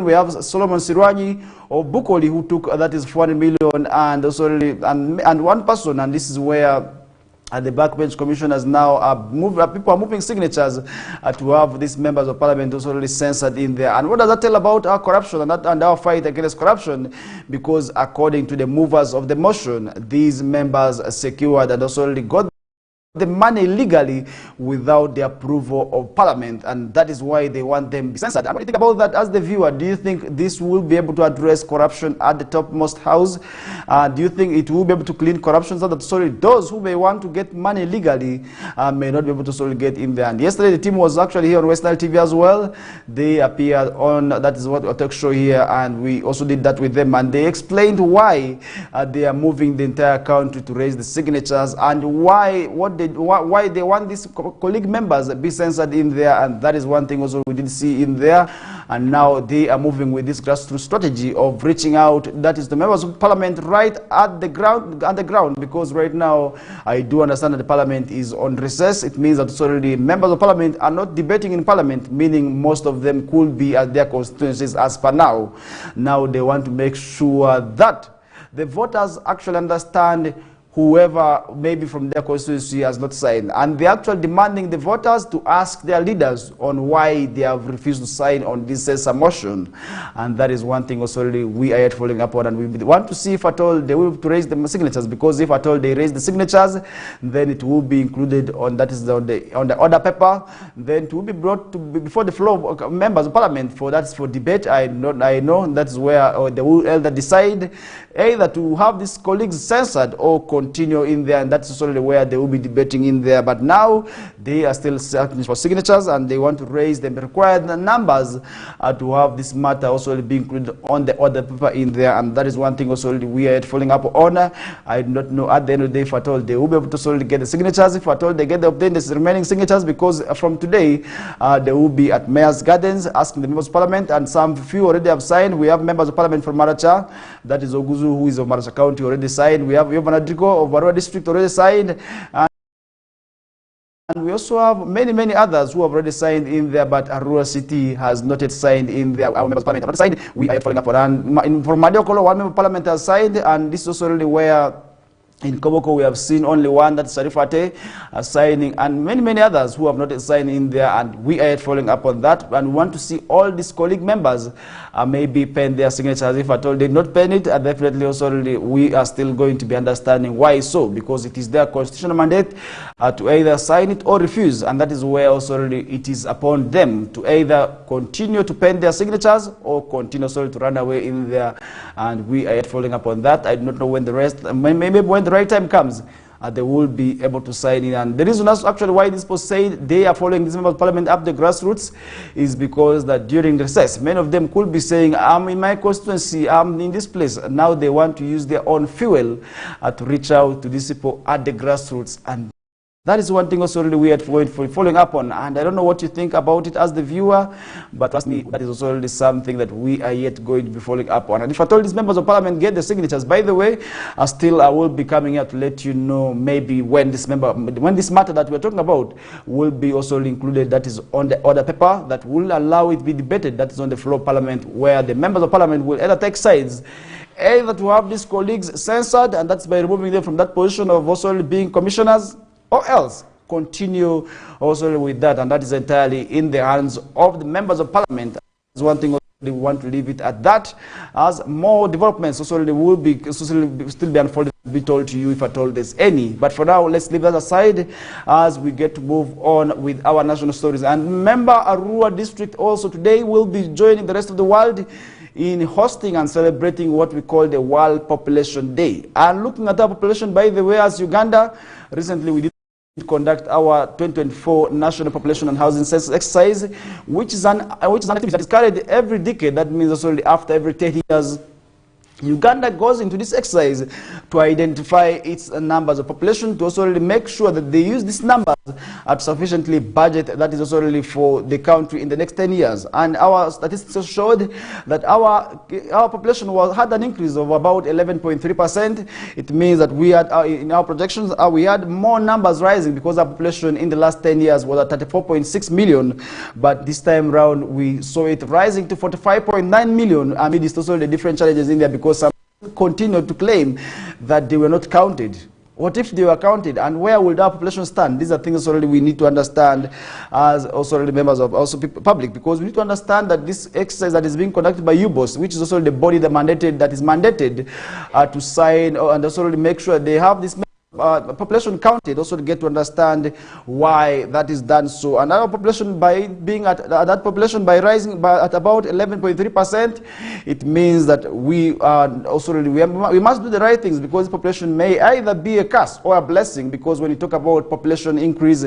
we have Solomon Sirwanyi of Bukoli, who took that is 400 million, and also and one person, and this is where the backbench commissioners now people are moving signatures to have these members of parliament also really censored in there. And what does that tell about our corruption and our fight against corruption? Because according to the movers of the motion, these members secured and also really got the money legally without the approval of parliament, and that is why they want them censored. And what do you think about that as the viewer? Do you think this will be able to address corruption at the topmost house? Do you think it will be able to clean corruption so that those who may want to get money legally may not be able to get in there? And yesterday the team was actually here on Western TV as well. They appeared on that is what a talk show here, and we also did that with them, and they explained why they are moving the entire country to raise the signatures, and why they want these colleague members be censored in there. And that is one thing also we did see in there. And now they are moving with this grassroots strategy of reaching out, that is the members of parliament right at the ground, because right now I do understand that the parliament is on recess. It means that already members of parliament are not debating in parliament, meaning most of them could be at their constituencies as per now. Now they want to make sure that the voters actually understand whoever maybe from their constituency has not signed, and they're actually demanding the voters to ask their leaders on why they have refused to sign on this censor motion. And that is one thing also really we are yet following up on, and we want to see if at all they will raise the signatures, because if at all they raise the signatures, then it will be included on that is on the order paper, then it will be brought to before the floor of members of parliament for debate. I know that's where they will either decide either to have these colleagues censored or continue in there, and that's also where they will be debating in there. But now they are still searching for signatures, and they want to raise the required numbers to have this matter also be included on the order paper in there. And that is one thing also we are following up on. I do not know at the end of the day if at all they will be able to get the signatures, if at all they get the remaining signatures, because from today they will be at Mayor's Gardens asking the members of parliament, and some few already have signed. We have members of parliament from Maracha, that is Oguzu, who is of Maracha County, already signed. We have Vanadriko of Barua District already signed, and we also have many others who have already signed in there, but Arua City has not yet signed in there. Our members of parliament have not signed. We are following up on, and from Madiokolo, one member of parliament has signed, and this is also really where in Koboko we have seen only one, that's Sarifate, signing, and many others who have not signed in there, and we are following up on that, and we want to see all these colleague members maybe pen their signatures. If at all they not pen it, definitely also we are still going to be understanding why so, because it is their constitutional mandate to either sign it or refuse, and that is where also it is upon them to either continue to pen their signatures or continue to run away in there, and we are yet following up on that. I do not know when the rest, maybe when the right time comes, they will be able to sign in. And the reason that's actually why these people say they are following this member of parliament up the grassroots is because that during the recess, many of them could be saying, I'm in my constituency, I'm in this place. Now they want to use their own fuel to reach out to these people at the grassroots. And that is one thing also really weird for following up on, and I don't know what you think about it as the viewer, but trust me, that is also really something that we are yet going to be following up on. And if I told these members of parliament get the signatures, by the way, I will be coming here to let you know maybe when this matter that we're talking about will be also included, that is on the order paper, that will allow it to be debated, that is on the floor of parliament, where the members of parliament will either take sides, either to have these colleagues censored, and that's by removing them from that position of also being commissioners, or else continue also with that, and that is entirely in the hands of the members of parliament. That's one thing we want to leave it at that, as more developments also will be still be unfolded, be told to you if at all there's any. But for now, let's leave that aside as we get to move on with our national stories. And remember, Arua district also today will be joining the rest of the world in hosting and celebrating what we call the World Population Day. And looking at our population, by the way, as Uganda, recently we did conduct our 2024 National Population and Housing Census exercise, which is an activity that is carried every decade. That means also after every 10 years, Uganda goes into this exercise to identify its numbers of population, to also really make sure that they use these numbers at sufficiently budget that is also really for the country in the next 10 years. And our statistics showed that our population had an increase of about 11.3%. It means that we had, in our projections, we had more numbers rising because our population in the last 10 years was at 34.6 million. But this time around, we saw it rising to 45.9 million amidst also the different challenges in there, because some continue to claim that they were not counted. What if they were counted, and where would our population stand? These are things already we need to understand as also already members of also public, because we need to understand that this exercise that is being conducted by UBOS, which is also the body that is mandated to sign and also really make sure they have this population counted, also to get to understand why that is done so. And our population, by being at that population by rising by at about 11.3%, it means that we are also really, we must do the right things, because population may either be a curse or a blessing. Because when you talk about population increase,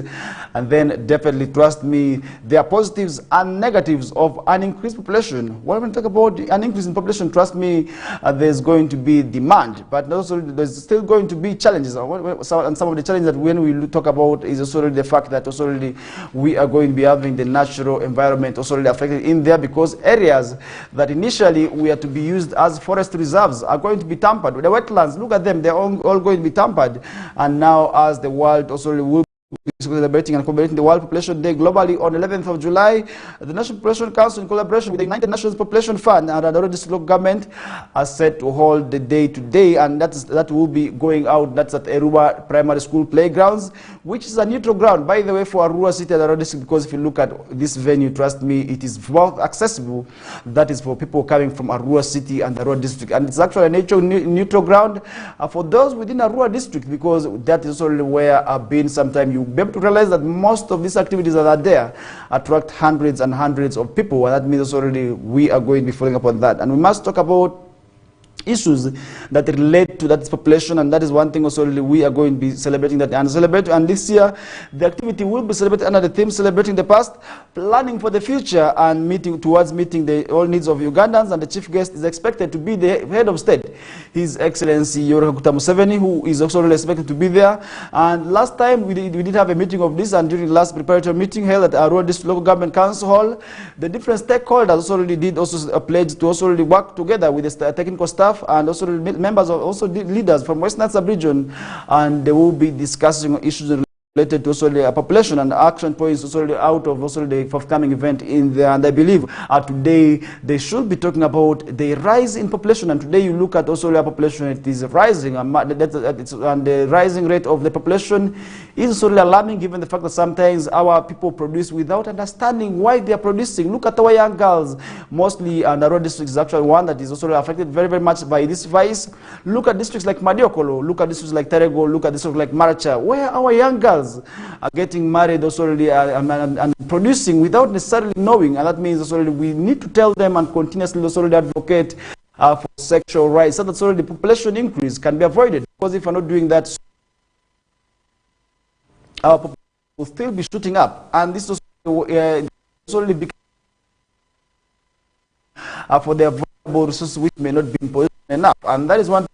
and then definitely trust me, there are positives and negatives of an increased population. When we talk about an increase in population, trust me, there's going to be demand, but also there's still going to be challenges. And some of the challenges that when we talk about is also the fact that also we are going to be having the natural environment also affected in there, because areas that initially were to be used as forest reserves are going to be tampered with. The wetlands, look at them, they're all going to be tampered. And now, as the world also will celebrating and commemorating the World Population Day globally on 11th of July, the National Population Council, in collaboration with the United Nations Population Fund and the district local government, are set to hold the day today, and that will be going out. That's at Arua Primary School playgrounds, which is a neutral ground, by the way, for Arua City and Arua District, because if you look at this venue, trust me, it is well accessible. That is for people coming from Arua City and Arua District, and it's actually a neutral ground for those within Arua District, because that is only where I've been. Sometime you be able to realize that most of these activities that are there attract hundreds and hundreds of people, and that means already we are going to be following up on that. And we must talk about issues that relate to that population, and that is one thing also we are going to be celebrating that and celebrate. And this year the activity will be celebrated under the theme Celebrating the Past, Planning for the Future, and meeting the all needs of Ugandans. And the chief guest is expected to be the head of state, His Excellency Yoweri Kaguta Museveni, who is also expected to be there. And last time we did have a meeting of this, and during the last preparatory meeting held at Arua District Local Government Council Hall, the different stakeholders also pledged to also work together with the technical staff and also members of leaders from Western Sub-region, and they will be discussing issues related to also the population and action points also out of also the forthcoming event in there. And I believe today they should be talking about the rise in population. And today you look at also the population, it is rising, and the rising rate of the population is also alarming, given the fact that sometimes our people produce without understanding why they are producing. Look at our young girls, mostly, and Arua district is actually one that is also affected very, very much by this vice. Look at districts like Madiokolo, look at districts like Terego, look at districts like Maracha, where our young girls are getting married also and producing without necessarily knowing. And that means also we need to tell them and continuously also advocate for sexual rights, so that also the population increase can be avoided. Because if we're not doing that, our population will still be shooting up, and this also becomes for the available resources which may not be in position enough. And that is one.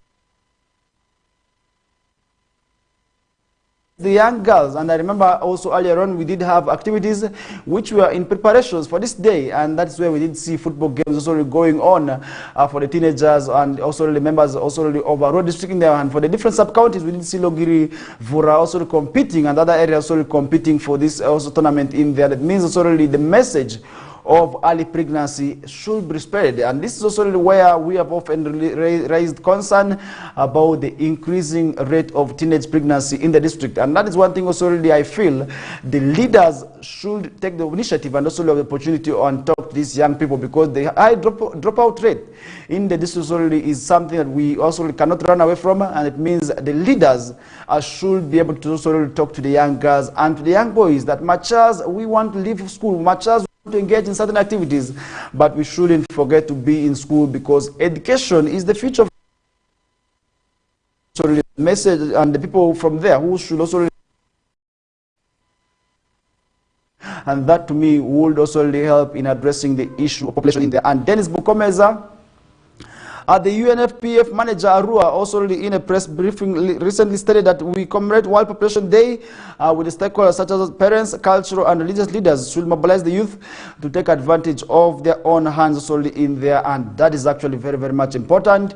The young girls, and I remember also earlier on we did have activities which were in preparations for this day, and that's where we did see football games also going on for the teenagers, and also the members also of our road district in there. And for the different sub-counties, we did see Logiri, Vura also competing, and other areas also competing for this also tournament in there. That means also the message of early pregnancy should be spread. And this is also where we have often raised concern about the increasing rate of teenage pregnancy in the district. And that is one thing also I feel the leaders should take the initiative and also have the opportunity to talk to these young people, because the high dropout rate in the district is something that we also cannot run away from. And it means the leaders should be able to also talk to the young girls and to the young boys that much as we want to leave school, much as to engage in certain activities, but we shouldn't forget to be in school, because education is the future. So the message, and the people from there who should also, and that to me would also help in addressing the issue of population in there. And Dennis Bukomeza, The UNFPF manager Arua also in a press briefing recently stated that we commemorate World Population Day with the stakeholders such as parents, cultural and religious leaders should mobilize the youth to take advantage of their own hands solely in there, and that is actually very, very much important.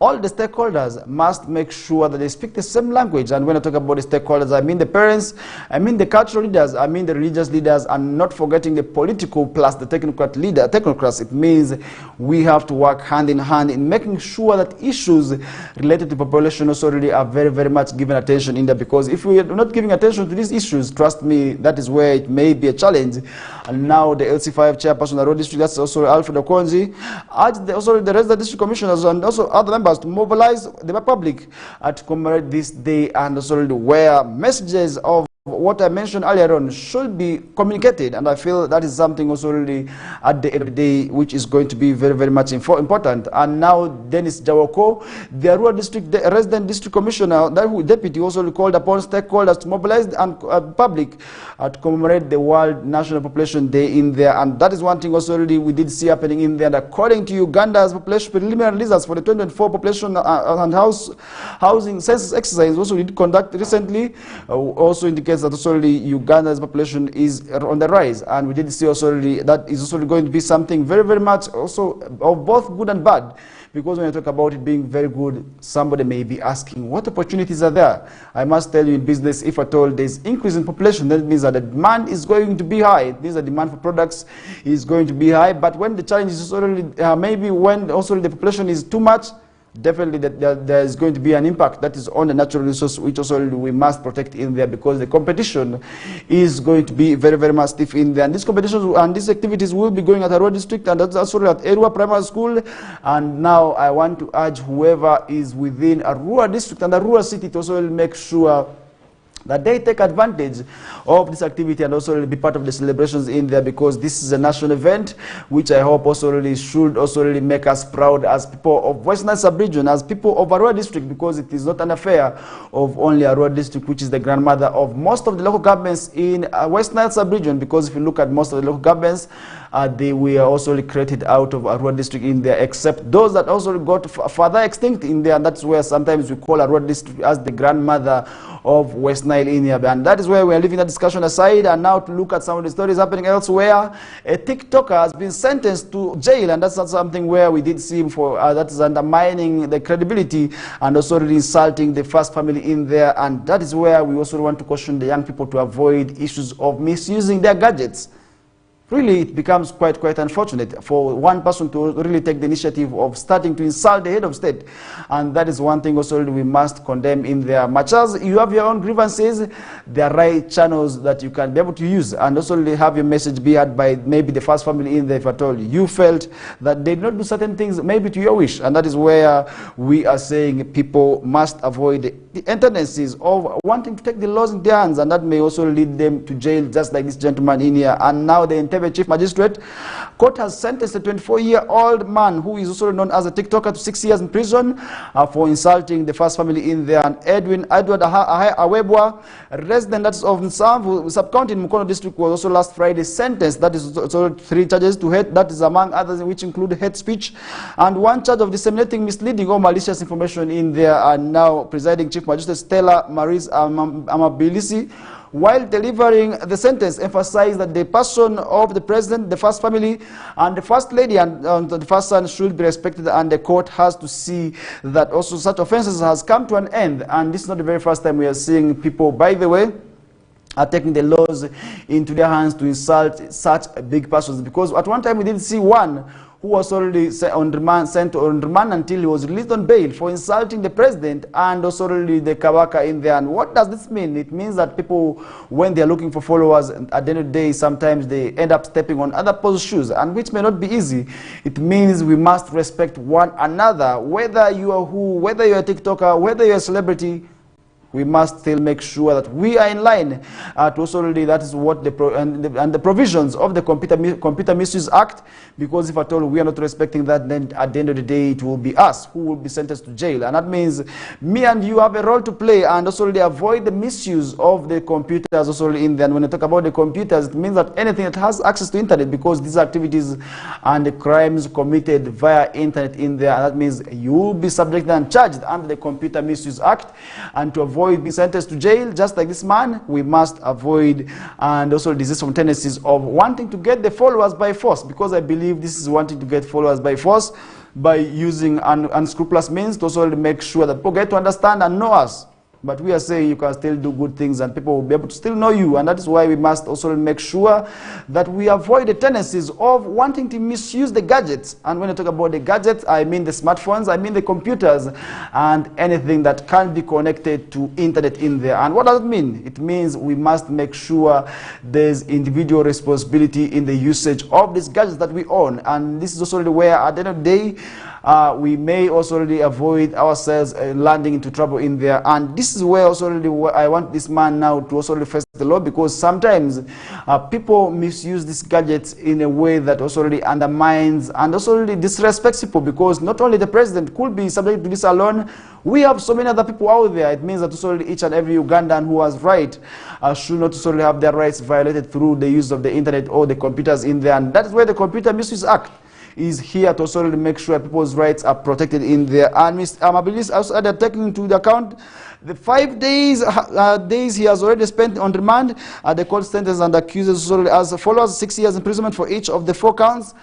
All the stakeholders must make sure that they speak the same language. And when I talk about the stakeholders, I mean the parents, I mean the cultural leaders, I mean the religious leaders, and not forgetting the political plus the technocrats. It means we have to work hand in hand in making sure that issues related to population also really are very, very much given attention in there. Because if we are not giving attention to these issues, trust me, that is where it may be a challenge. And now the LC5 chairperson of the Road District, that's also Alfred Okonji, urged also the resident district commissioners and also other members to mobilize the public to commemorate this day, and also where messages of what I mentioned earlier on should be communicated. And I feel that is something also really at the end of the day which is going to be very, very much important. And now Dennis Jawoko, the Arua District Resident District Commissioner, that deputy, also called upon stakeholders to mobilize the public to commemorate the World National Population Day in there. And that is one thing also really we did see happening in there. And according to Uganda's population preliminary results for the 2024 population and housing census exercise, also we did conduct recently, also indicates that also Uganda's population is on the rise, and we did see also that is also going to be something very, very much also of both good and bad. Because when I talk about it being very good, somebody may be asking, what opportunities are there? I must tell you, in business, if at all there's increase in population, that means that the demand is going to be high. It means the demand for products is going to be high. But when the challenge is also maybe when also the population is too much, definitely there is going to be an impact that is on the natural resource, which also we must protect in there, because the competition is going to be very, very much stiff in there. And these competitions and these activities will be going at Arua District, and that's also at Arua Primary School. And now I want to urge whoever is within Arua District and Arua City to also make sure that they take advantage of this activity and also be part of the celebrations in there, because this is a national event which I hope also really should also really make us proud as people of Western Sub-Region, as people of Arua District, because it is not an affair of only Arua District, which is the grandmother of most of the local governments in Western Sub-Region. Because if you look at most of the local governments, they were also created out of Arua District in there, except those that also got further extinct in there, and that's where sometimes we call Arua District as the grandmother of West Nile in here. And that is where we are leaving that discussion aside, and now to look at some of the stories happening elsewhere. A TikToker has been sentenced to jail, and that's not something where we did see him for that is undermining the credibility and also really insulting the first family in there. And that is where we also want to caution the young people to avoid issues of misusing their gadgets. Really, it becomes quite unfortunate for one person to really take the initiative of starting to insult the head of state. And that is one thing also we must condemn in there. Much as you have your own grievances, there are right channels that you can be able to use, and also have your message be heard by maybe the first family in there if at all you felt that they did not do certain things maybe to your wish. And that is where we are saying people must avoid the tendencies of wanting to take the laws in their hands, and that may also lead them to jail, just like this gentleman in here. And now the Chief Magistrate Court has sentenced a 24-year-old man who is also known as a TikToker to 6 years in prison for insulting the first family in there. And Edward Awebwa, resident that's of Nsamvu sub-county in Mukono district, was also last Friday sentenced. That is also 3 charges to hate, that is among others, which include hate speech, and 1 charge of disseminating misleading or malicious information in there. And now presiding Chief Magistrate Stella Maris Amabilisi, while delivering the sentence, emphasized that the person of the president, the first family, and the first lady and the first son should be respected, and the court has to see that also such offenses has come to an end. And this is not the very first time we are seeing people, by the way, are taking the laws into their hands to insult such big persons. Because at one time we did see one who was already sent on remand until he was released on bail for insulting the president and also already the Kawaka in there. And what does this mean? It means that people, when they are looking for followers, at the end of the day, sometimes they end up stepping on other people's shoes, and which may not be easy. It means we must respect one another, whether you are who, whether you are a TikToker, whether you are a celebrity, we must still make sure that we are in line to also really, that is what the provisions of the Computer Misuse Act, because if at all we are not respecting that, then at the end of the day it will be us who will be sentenced to jail. And that means me and you have a role to play, and also really avoid the misuse of the computers also really in there. And when I talk about the computers, it means that anything that has access to internet, because these activities and the crimes committed via internet in there, and that means you will be subjected and charged under the Computer Misuse Act. And to avoid being sentenced to jail, just like this man, we must avoid and also desist from tendencies of wanting to get the followers by force, because I believe this is wanting to get followers by force by using unscrupulous means to also make sure that people get to understand and know us. But we are saying you can still do good things and people will be able to still know you. And that is why we must also make sure that we avoid the tendencies of wanting to misuse the gadgets. And when I talk about the gadgets, I mean the smartphones, I mean the computers, and anything that can be connected to internet in there. And what does it mean? It means we must make sure there's individual responsibility in the usage of these gadgets that we own. And this is also where at the end of the day, we may also really avoid ourselves landing into trouble in there. And this is where also really I want this man now to also really face the law, because sometimes people misuse these gadgets in a way that also really undermines and also really disrespects people, because not only the president could be subject to this alone, we have so many other people out there. It means that also really each and every Ugandan who has right should not also really have their rights violated through the use of the internet or the computers in there. And that is where the Computer Misuse Act is here to also make sure people's rights are protected in there. And I believe also they're taking into account the 5 days he has already spent on remand. The court sentence and accuses as follows: 6 years imprisonment for each of the 4 counts,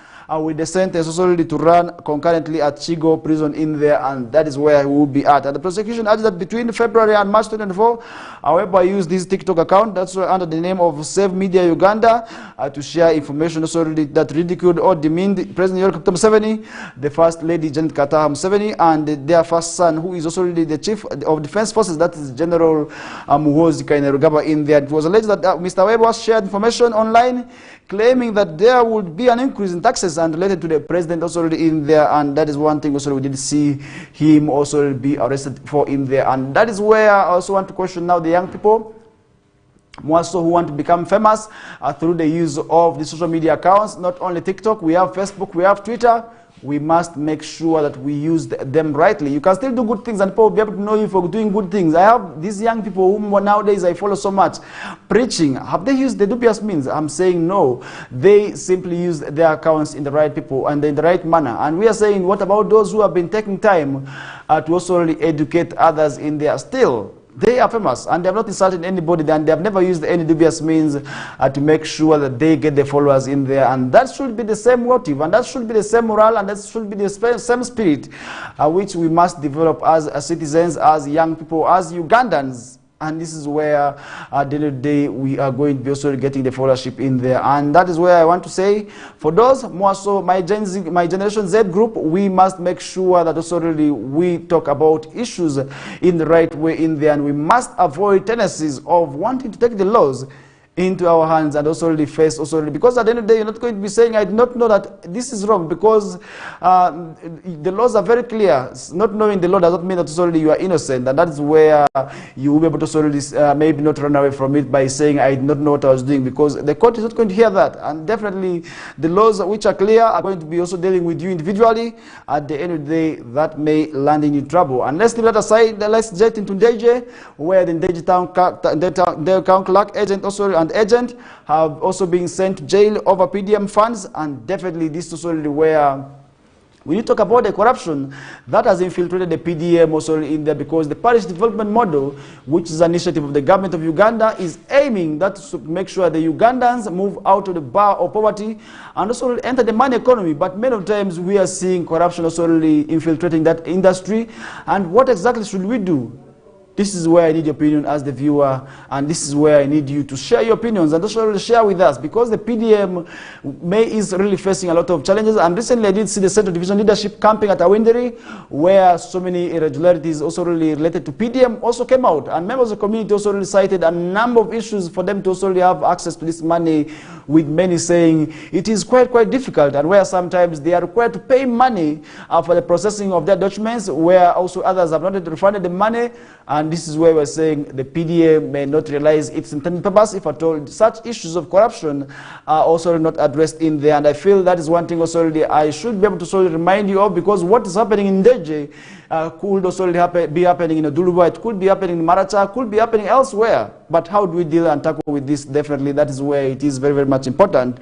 with the sentence also to run concurrently at Chigo prison in there, and that is where we will be at. And the prosecution adds that between February and March 2024, however, used this TikTok account that's under the name of Save Media Uganda to share information also that ridiculed or demeaned President Yoweri Kaguta Museveni, the First Lady Janet Kataha Museveni, and their first son, who is also the Chief of Defense Forces, that is General Muhoozi Kainerugaba in there. It was alleged that Mr. Webber shared information online claiming that there would be an increase in taxes and related to the president also in there, and that is one thing also we did see him also be arrested for in there. And that is where I also want to question now the young people, more so who want to become famous through the use of the social media accounts. Not only TikTok, we have Facebook, we have Twitter. We must make sure that we use them rightly. You can still do good things and people will be able to know you for doing good things. I have these young people whom nowadays I follow so much preaching. Have they used the dubious means? I'm saying no. They simply use their accounts in the right people and in the right manner. And we are saying, what about those who have been taking time to also really educate others in there? Still, they are famous and they have not insulted anybody, and they have never used any dubious means to make sure that they get the followers in there. And that should be the same motive, and that should be the same morale, and that should be the same spirit which we must develop as citizens, as young people, as Ugandans. And this is where at the end of the day we are going to be also getting the followership in there. And that is where I want to say, for those more so my Generation Z group, we must make sure that also really we talk about issues in the right way in there, and we must avoid tendencies of wanting to take the laws into our hands and also really face also really, because at the end of the day you're not going to be saying I did not know that this is wrong, because the laws are very clear. Not knowing the law does not mean that also really you are innocent, and that is where you will be able to also really, maybe not run away from it by saying I did not know what I was doing, because the court is not going to hear that. And definitely the laws which are clear are going to be also dealing with you individually. At the end of the day, that may land in trouble. And let's leave that aside. Let's jet into Ndeje, where the Ndeje town clerk agent also and agent have also been sent to jail over PDM funds. And definitely this is also where we need to talk about the corruption that has infiltrated the PDM also in there, because the parish development model, which is an initiative of the government of Uganda, is aiming that to make sure the Ugandans move out of the bar of poverty and also enter the money economy. But many of times we are seeing corruption also infiltrating that industry. And what exactly should we do? This is where I need your opinion as the viewer, and this is where I need you to share your opinions and also share with us, because the PDM is really facing a lot of challenges. And recently I did see the Central Division leadership camping at Awinderi, where so many irregularities also really related to PDM also came out, and members of the community also really cited a number of issues for them to also really have access to this money, with many saying it is quite difficult, and where sometimes they are required to pay money for the processing of their documents, where also others have not refunded the money. And and this is where we're saying the PDA may not realize its intended purpose if at all such issues of corruption are also not addressed in there. And I feel that is one thing also I should be able to remind you of, because what is happening in Deje could also be happening in Oduluba, it could be happening in Maracha, could be happening elsewhere. But how do we deal and tackle with this? Definitely, that is where it is very, very much important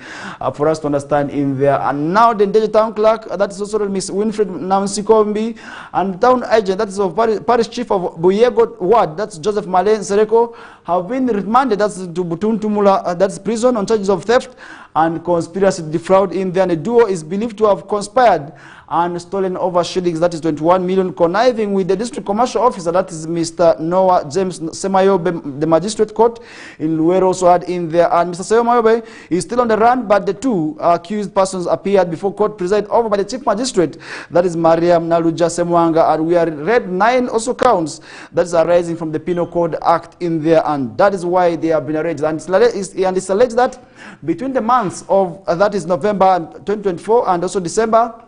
for us to understand in there. And now the Deje Town Clerk, that is also Miss Winfred Nansikombi, and Town Agent, that is of Parish Chief of Buyego Ward, that's Joseph Malen Sereko, have been remanded, that's to Butun Tumula, that's prison, on charges of theft and conspiracy to defraud in there. And the duo is believed to have conspired and stolen over shillings, that is 21 million, conniving with the district commercial officer, that is Mr. Noah James Semayobe, the magistrate court in Luero also had in there. And Mr. Semayobe is still on the run, but the two accused persons appeared before court presided over by the chief magistrate, that is Mariam Naluja Semwanga, and we are read 9 also counts that is arising from the Penal Code Act in there, and that is why they have been arranged. And it's alleged that between the months of, that is November 2024 and also December,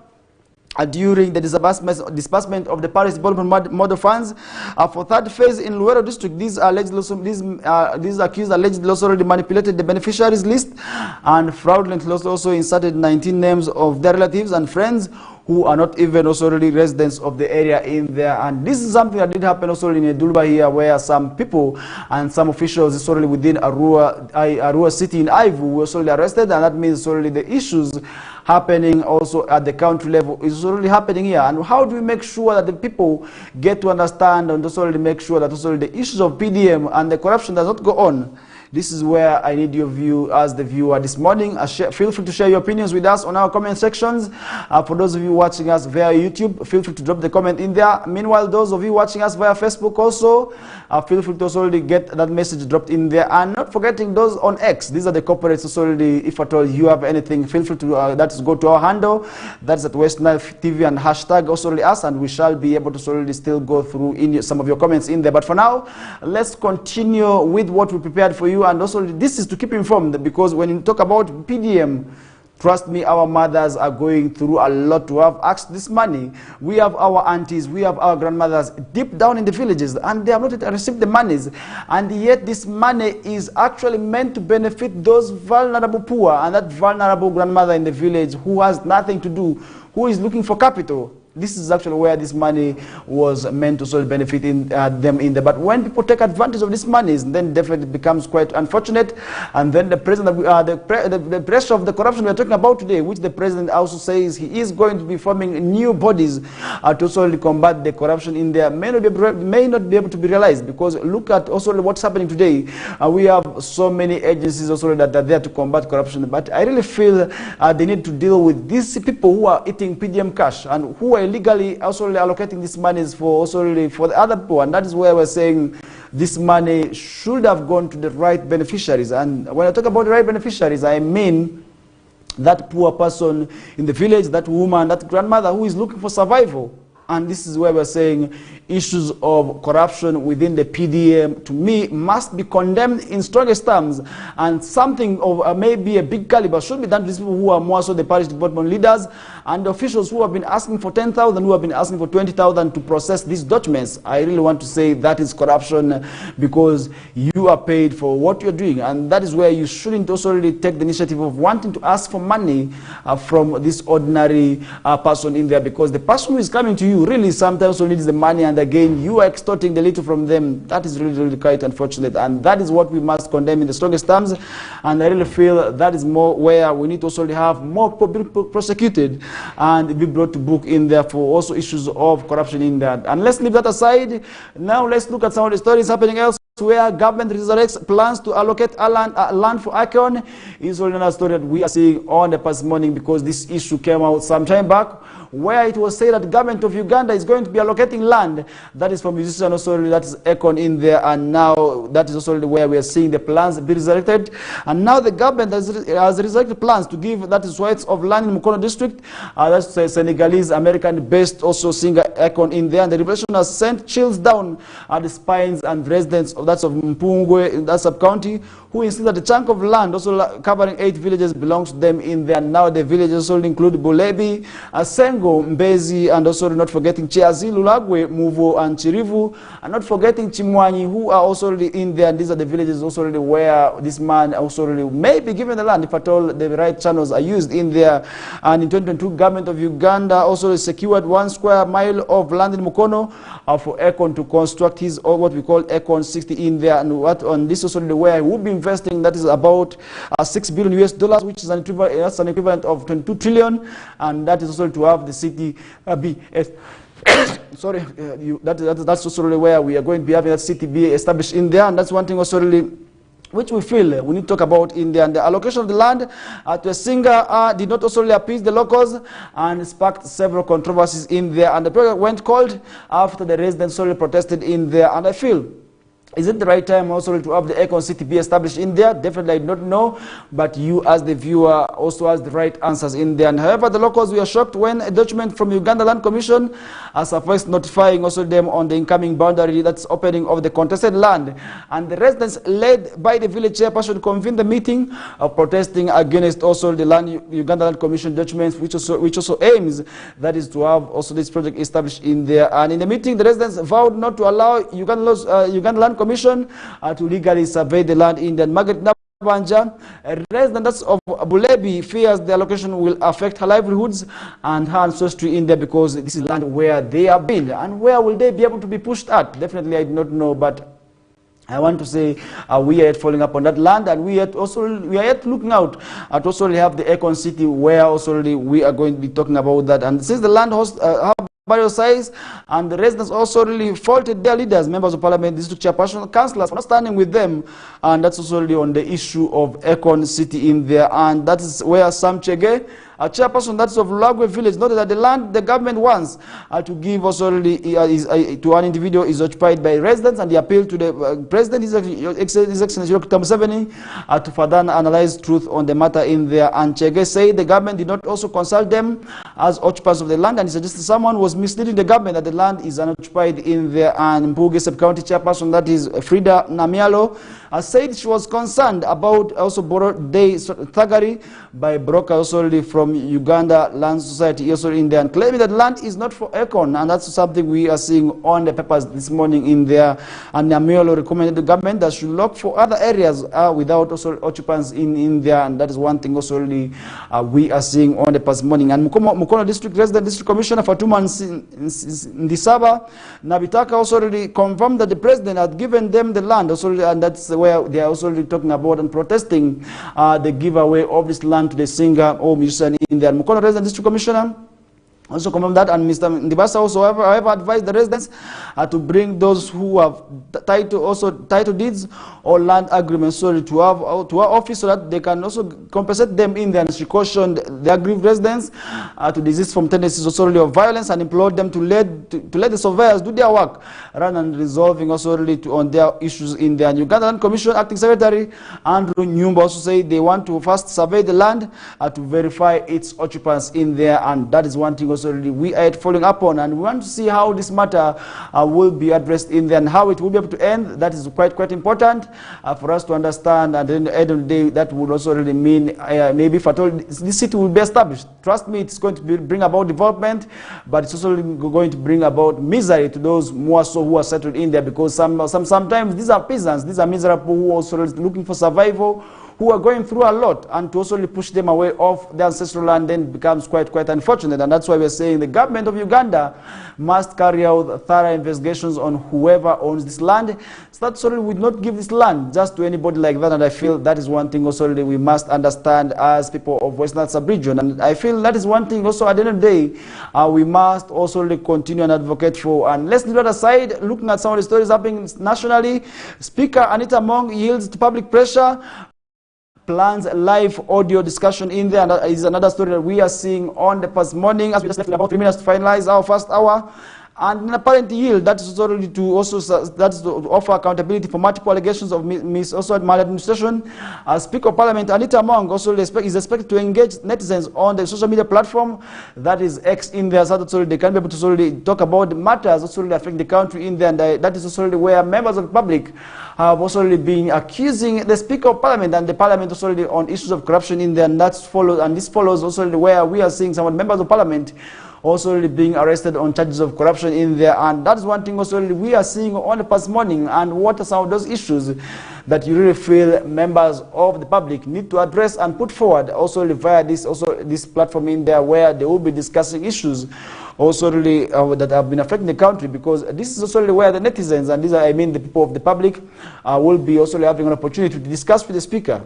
during the disbursement of the Parish Development Model Funds for third phase in Luero District, these accused allegedly also already manipulated the beneficiaries list and fraudulently also inserted 19 names of their relatives and friends who are not even also really residents of the area in there. And this is something that did happen also in Edulba here, where some people and some officials is already within Arua city in Ivu were also arrested, and that means already the issues happening also at the country level is already happening here. And how do we make sure that the people get to understand and also already make sure that also the issues of PDM and the corruption does not go on? This is where I need your view as the viewer this morning. Feel free to share your opinions with us on our comment sections. For those of you watching us via YouTube, feel free to drop the comment in there. Meanwhile, those of you watching us via Facebook also, feel free to also already get that message dropped in there. And not forgetting those on X. These are the corporates also already. If at all you have anything, feel free to that is go to our handle. That's at West Nile TV and hashtag also already us, and we shall be able to already still go through in some of your comments in there. But for now, let's continue with what we prepared for you. And also this is to keep informed, because when you talk about PDM, trust me, our mothers are going through a lot to have asked this money. We have our aunties, we have our grandmothers deep down in the villages, and they have not yet received the monies. And yet this money is actually meant to benefit those vulnerable poor, and that vulnerable grandmother in the village who has nothing to do, who is looking for capital. This is actually where this money was meant to sort of benefit them in there. But when people take advantage of these monies, then definitely it becomes quite unfortunate. And then the president, the pressure of the corruption we're talking about today, which the president also says he is going to be forming new bodies to sort of combat the corruption in there, may not be able to be realized. Because look at also what's happening today. We have so many agencies also that are there to combat corruption. But I really feel they need to deal with these people who are eating PDM cash and who are illegally also allocating these monies for also really for the other people. And that is where we're saying this money should have gone to the right beneficiaries. And when I talk about the right beneficiaries, I mean that poor person in the village, that woman, that grandmother who is looking for survival. And this is where we're saying issues of corruption within the PDM, to me, must be condemned in strongest terms. And something of maybe a big caliber should be done to these people who are more so the parish development leaders and the officials who have been asking for 10,000, who have been asking for 20,000 to process these documents. I really want to say that is corruption, because you are paid for what you're doing. And that is where you shouldn't also really take the initiative of wanting to ask for money from this ordinary person in there, because the person who is coming to you really sometimes only needs the money, and again you are extorting the little from them. That is really, really quite unfortunate, and that is what we must condemn in the strongest terms. And I really feel that is more where we need to also have more people prosecuted and be brought to book in there for also issues of corruption in that. And let's leave that aside. Now let's look at some of the stories happening elsewhere, where government resurrects plans to allocate land for Icon. Is only another story that we are seeing on the past morning, because this issue came out some time back, where it was said that the government of Uganda is going to be allocating land that is for musicians also, that is Econ in there, and now that is also where we are seeing the plans be resurrected. And now the government has resurrected plans to give, that is rights of land in Mukono district, that's Senegalese American based also singer Econ in there, and the revelation has sent chills down the spines and residents of that's of Mpungwe, that sub-county, who insist that the chunk of land also covering 8 villages belongs to them in there. Now the villages also include Bulebi, Asengo, Mbezi, and also not forgetting Chiazi, Lulagwe, Muvo, and Chirivu, and not forgetting Chimwanyi, who are also already in there. And these are the villages also already where this man also already may be given the land if at all the right channels are used in there. And in 2022, government of Uganda also secured 1 square mile of land in Mukono for Econ to construct his, or what we call Econ 60 in there. And what on this also where he will be investing, that is about $6 billion US, which is an equivalent of 22 trillion, and that is also to have the city be sorry, that's also really where we are going to be having that city be established in there. And that's one thing also really which we feel we need to talk about in there. And the allocation of the land to a singer did not also really appease the locals and sparked several controversies in there. And the project went cold after the residents solely protested in there. And I feel, is it the right time also to have the Econ City be established in there? Definitely I do not know, but you as the viewer also has the right answers in there. And however, the locals were shocked when a document from Uganda Land Commission surfaced notifying also them on the incoming boundary that's opening of the contested land. And the residents led by the village chairperson convened the meeting protesting against also the Uganda Land Commission documents, which also aims, that is to have also this project established in there. And in the meeting, the residents vowed not to allow Uganda Land Commission to legally survey the land in the Margaret Nabanja. Residents of Bulebi fears the allocation will affect her livelihoods and her ancestry in there, because this is land where they have been. And where will they be able to be pushed at? Definitely I do not know, but I want to say we are yet following up on that land, and we are yet looking out to also have the Econ City, where also we are going to be talking about that. And since the land hosts barrier size, and the residents also really faulted their leaders, members of parliament, district chairperson, councillors for not standing with them, and that's also really on the issue of Econ City in there. And that is where Sam Chege, a chairperson that's of Lagwe village, noted that the land the government wants to give also really to an individual is occupied by residents, and the appeal to the president, His Excellency Dr. Museveni, to further analyze truth on the matter in there. And Chege said the government did not also consult them as occupants of the land, and he suggested someone was misleading the government that the land is unoccupied in there. And Mbuge sub-county chairperson, that is Frida Namialo, said she was concerned about also borrowed day thuggery by brokers also from Uganda Land Society also in there, and claiming that land is not for Econ. And that's something we are seeing on the papers this morning in there. And Namialo recommended the government that should look for other areas without also occupants in there. And that is one thing also really we are seeing on the past morning. And Mukono District Resident District Commissioner Fatuma Ndisaba Nabitaka also already confirmed that the president had given them the land also, and that's where they are also already talking about and protesting the giveaway of this land to the singer or musician in there. Mukono Resident District Commissioner also confirmed that, and Mr. Ndibasa also however advised the residents to bring those who have title deeds or land agreements to our office, so that they can also compensate them in there. And she cautioned the aggrieved residents to desist from tendencies also of violence, and implored them to let the surveyors do their work rather than resolving also on their issues in there. And Uganda Land Commission Acting Secretary Andrew Nyumba also said they want to first survey the land to verify its occupants in there, and that is one thing also we are following up on, and we want to see how this matter will be addressed in there and how it will be able to end. That is quite important for us to understand, and then at the end of the day, that would also really mean maybe if at all this city will be established. Trust me, it's going to bring about development, but it's also going to bring about misery to those more so who are settled in there, because sometimes these are peasants, these are miserable who are also looking for survival, who are going through a lot, and to also push them away off their ancestral land then becomes quite unfortunate. And that's why we're saying the government of Uganda must carry out thorough investigations on whoever owns this land, so that sorry would not give this land just to anybody like that. And I feel that is one thing also we must understand as people of Western Sub-region. And I feel that is one thing also at the end of the day we must also continue and advocate for. And let's leave that aside, looking at some of the stories happening nationally. Speaker Anita Mong yields to public pressure, plans live audio discussion in there, and is another story that we are seeing on the past morning, as we just left about 3 minutes to finalize our first hour. And an apparent yield, that is already to also to offer accountability for multiple allegations of maladministration. Speaker of Parliament Anita Among also is expected to engage netizens on the social media platform that is X in there, so that they can be able to talk about the matters also affecting the country in there, and that is also where members of the public have also been accusing the Speaker of Parliament and the Parliament also on issues of corruption in there, and this follows also where we are seeing some members of Parliament also being arrested on charges of corruption in there. And that is one thing also we are seeing on the past morning. And what are some of those issues that you really feel members of the public need to address and put forward also via this platform in there, where they will be discussing issues also really that have been affecting the country, because this is also where the netizens, and these are, I mean, the people of the public, will be also having an opportunity to discuss with the Speaker.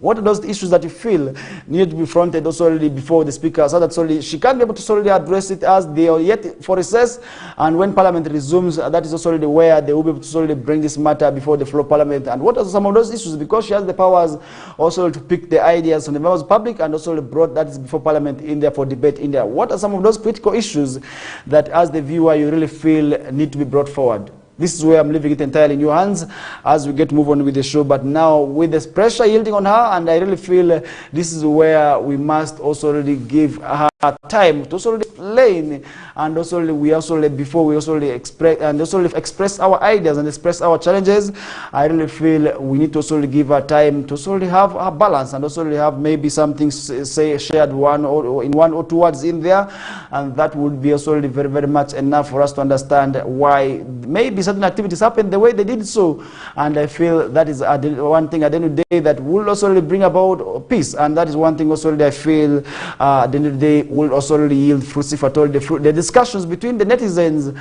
What are those issues that you feel need to be fronted also before the Speaker, so that she can be able to solely address it as they are yet for recess, and when Parliament resumes, that is also where they will be able to solely bring this matter before the floor of Parliament. And what are some of those issues? Because she has the powers also to pick the ideas from the members of the public and also brought that is before Parliament in there for debate in there. What are some of those critical issues that as the viewer you really feel need to be brought forward? This is where I'm leaving it entirely in your hands as we get to move on with the show. But now, with this pressure yielding on her, and I really feel this is where we must also really give her time to also explain, and also we also before we also express and also express our ideas and express our challenges. I really feel we need to also give her time to also have a balance and also have maybe something say shared one or two words in there, and that would be also very, very much enough for us to understand why maybe certain activities happen the way they did so. And I feel that is one thing at the end of the day that will also bring about peace, and that is one thing also that I feel at the end of the day will also yield fruits, if at all the discussions between the netizens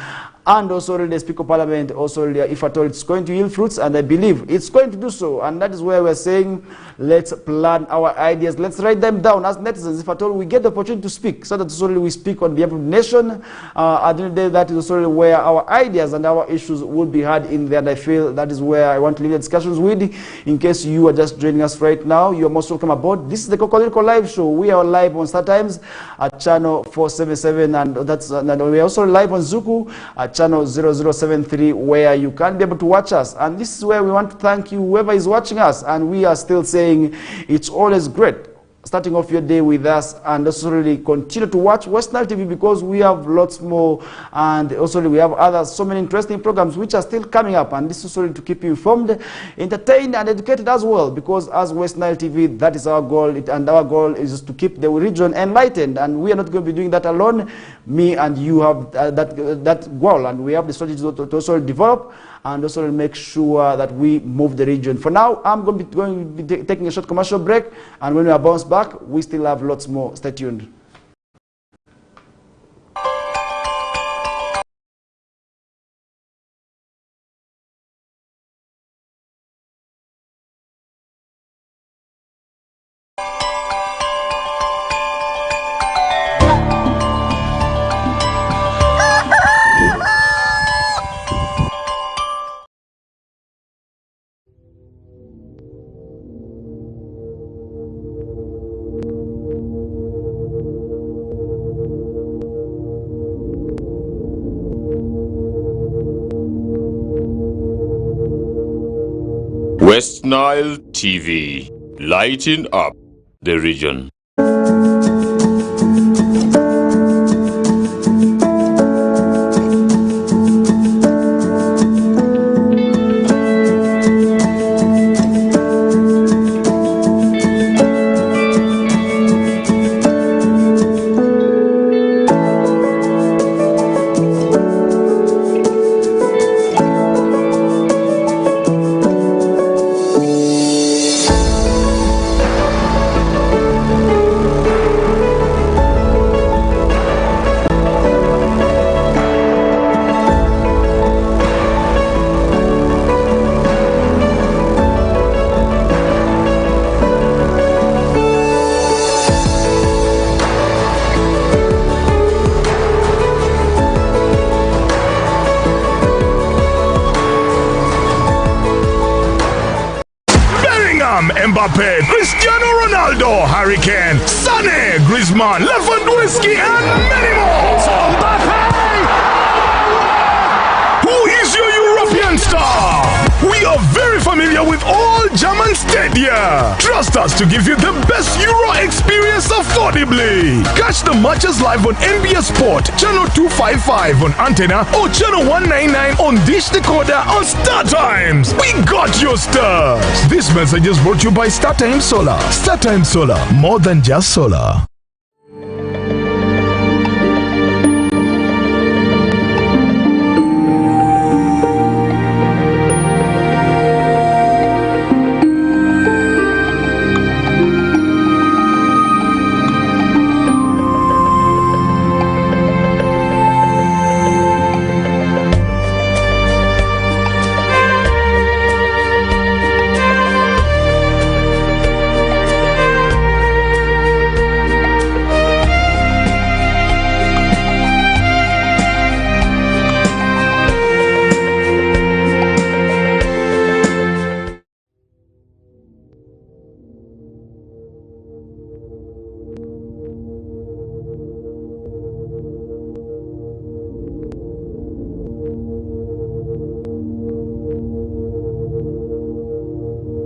and also the Speaker of Parliament also, if at all it's going to yield fruits, and I believe it's going to do so. And that is where we're saying, let's plan our ideas, let's write them down as netizens, if at all we get the opportunity to speak, so that solely we speak on behalf of the nation. At the end of the day, that is also where our ideas and our issues will be heard in there, and I feel that is where I want to leave the discussions with. In case you are just joining us right now, you are most welcome aboard. This is the KOKOLIRIKO live show. We are live on StarTimes at channel 477, and we are also live on Zuku at channel 0073, where you can be able to watch us. And this is where we want to thank you, whoever is watching us, and we are still saying it's always great starting off your day with us, and also really continue to watch West Nile TV, because we have lots more, and also we have so many interesting programs which are still coming up, and this is really to keep you informed, entertained, and educated as well, because as West Nile TV, that is our goal, and our goal is to keep the region enlightened, and we are not going to be doing that alone. Me and you have that goal, and we have the strategy to also develop and also make sure that we move the region. For now, I'm going to be taking a short commercial break, and when we are bounced back, we still have lots more. Stay tuned. West Nile TV, lighting up the region. Mbappe, Cristiano Ronaldo, Harry Kane, Sané, Griezmann, Lewandowski, and many more. It's Mbappe! Stadia. Trust us to give you the best Euro experience affordably. Catch the matches live on NBS Sport, channel 255 on antenna or channel 199 on Dish Decoder on Star Times. We got your stars. This message is brought to you by StarTimes Solar. StarTimes Solar, more than just solar.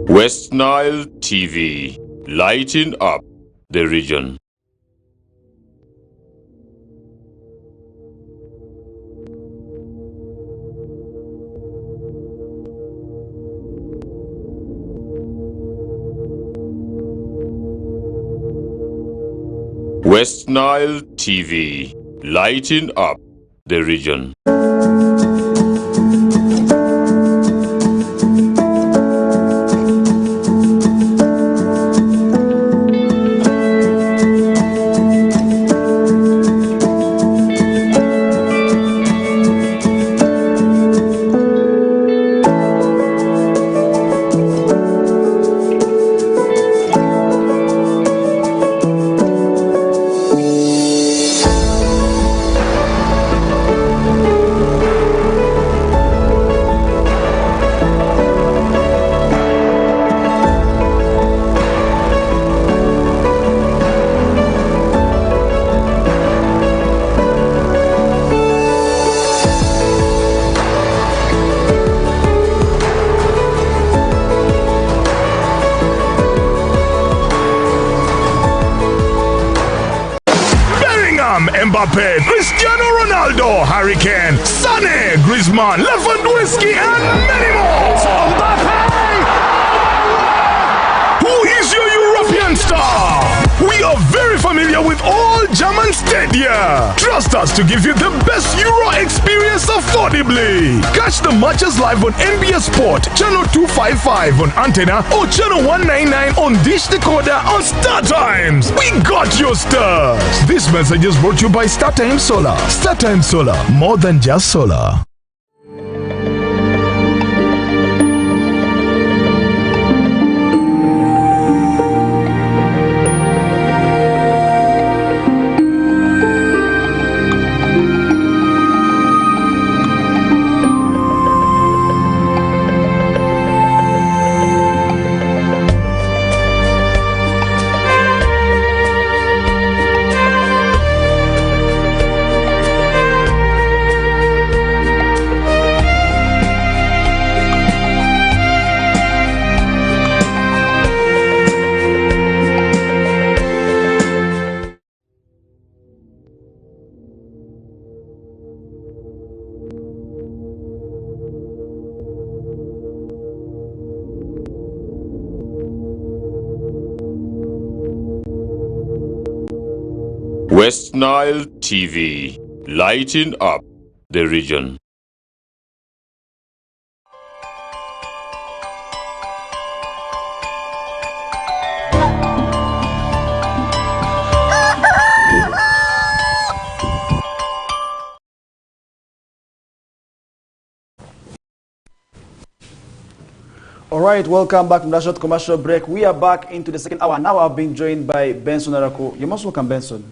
West Nile TV, lighting up the region. West Nile TV, lighting up the region. Mbappe, Cristiano Ronaldo, Harry Kane, Sané, Griezmann, Lewandowski, and many more. Mbappe! Who is your European star? We are very familiar with all German stadia. Trust us to give you the best Euro experience affordably. Catch the matches live on NBS Sport, channel 255 on antenna or channel 199 on Dish Decoder on Star Times. We got your stars. This message is brought to you by StarTimes Solar. StarTimes Solar, more than just solar. West Nile TV, lighting up the region. All right, welcome back from that short commercial break. We are back into the second hour. Now I've been joined by Benson Arako. You're most welcome, Benson.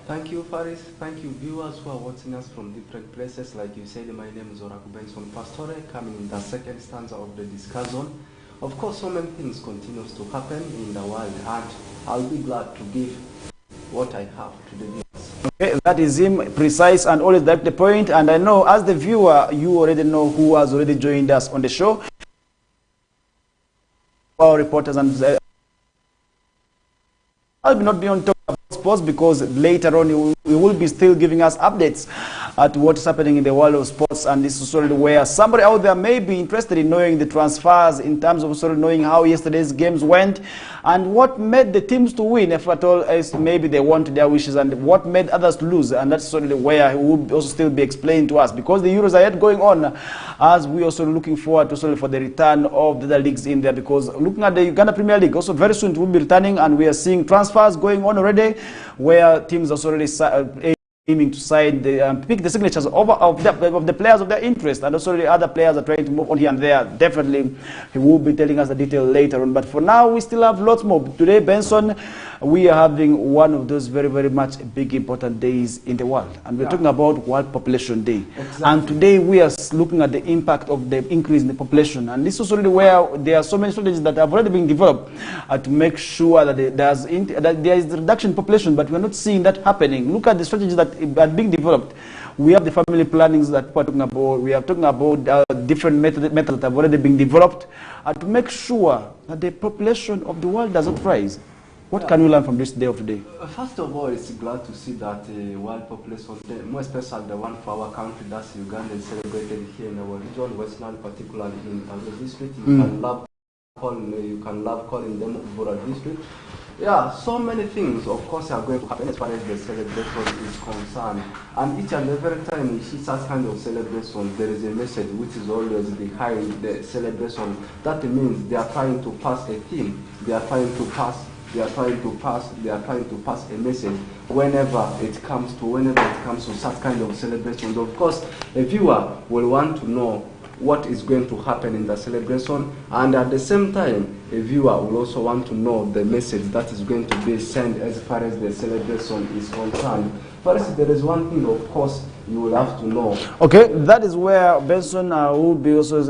Thank you, Faris. Thank you, viewers who are watching us from different places. Like you said, my name is Oraku Benson Pastore, coming in the second stanza of the discussion. Of course, so many things continues to happen in the world, and I'll be glad to give what I have to the viewers. Okay, that is him, precise and always direct the point. And I know, as the viewer, you already know who has already joined us on the show. our reporters and I'll not be on top about sports because later on he will be still giving us updates at what is happening in the world of sports, and this is sort of where somebody out there may be interested in knowing the transfers in terms of sort of knowing how yesterday's games went and what made the teams to win, if at all as maybe they wanted their wishes, and what made others to lose. And that's sort of where he will also still be explained to us, because the Euros are yet going on, as we also looking forward to sort of for the return of the other leagues in there, because looking at the Uganda Premier League also very soon it will be returning, and we are seeing transfers going on already where teams are already aiming to sign pick the signatures of the players of their interest, and also the other players are trying to move on here and there. Definitely, he will be telling us the detail later on. But for now, we still have lots more. Today, Benson, we are having one of those very, very much big, important days in the world, and we're talking about World Population Day. Exactly. And today, we are looking at the impact of the increase in the population, and this is already where there are so many strategies that have already been developed to make sure that there is a reduction in population, but we're not seeing that happening. Look at the strategies that are being developed. We have the family plannings that we're talking about. We are talking about different methods that have already been developed to make sure that the population of the world does not rise. What can we learn from this day of today? First of all, it's glad to see that World Population Day, more especially the one for our country, that's Uganda, is celebrated here in our region, Westland, particularly in our district. You can love calling them Bora district. Yeah, so many things, of course, are going to happen as far as the celebration is concerned. And each and every time we see such kind of celebration, there is a message which is always behind the celebration. That means they are trying to pass a theme. They are trying to pass a message whenever it comes to such kind of celebrations. Of course, a viewer will want to know what is going to happen in the celebration, and at the same time, a viewer will also want to know the message that is going to be sent as far as the celebration is concerned. First, there is one thing, of course, you will have to know. Okay, that is where Benson will be also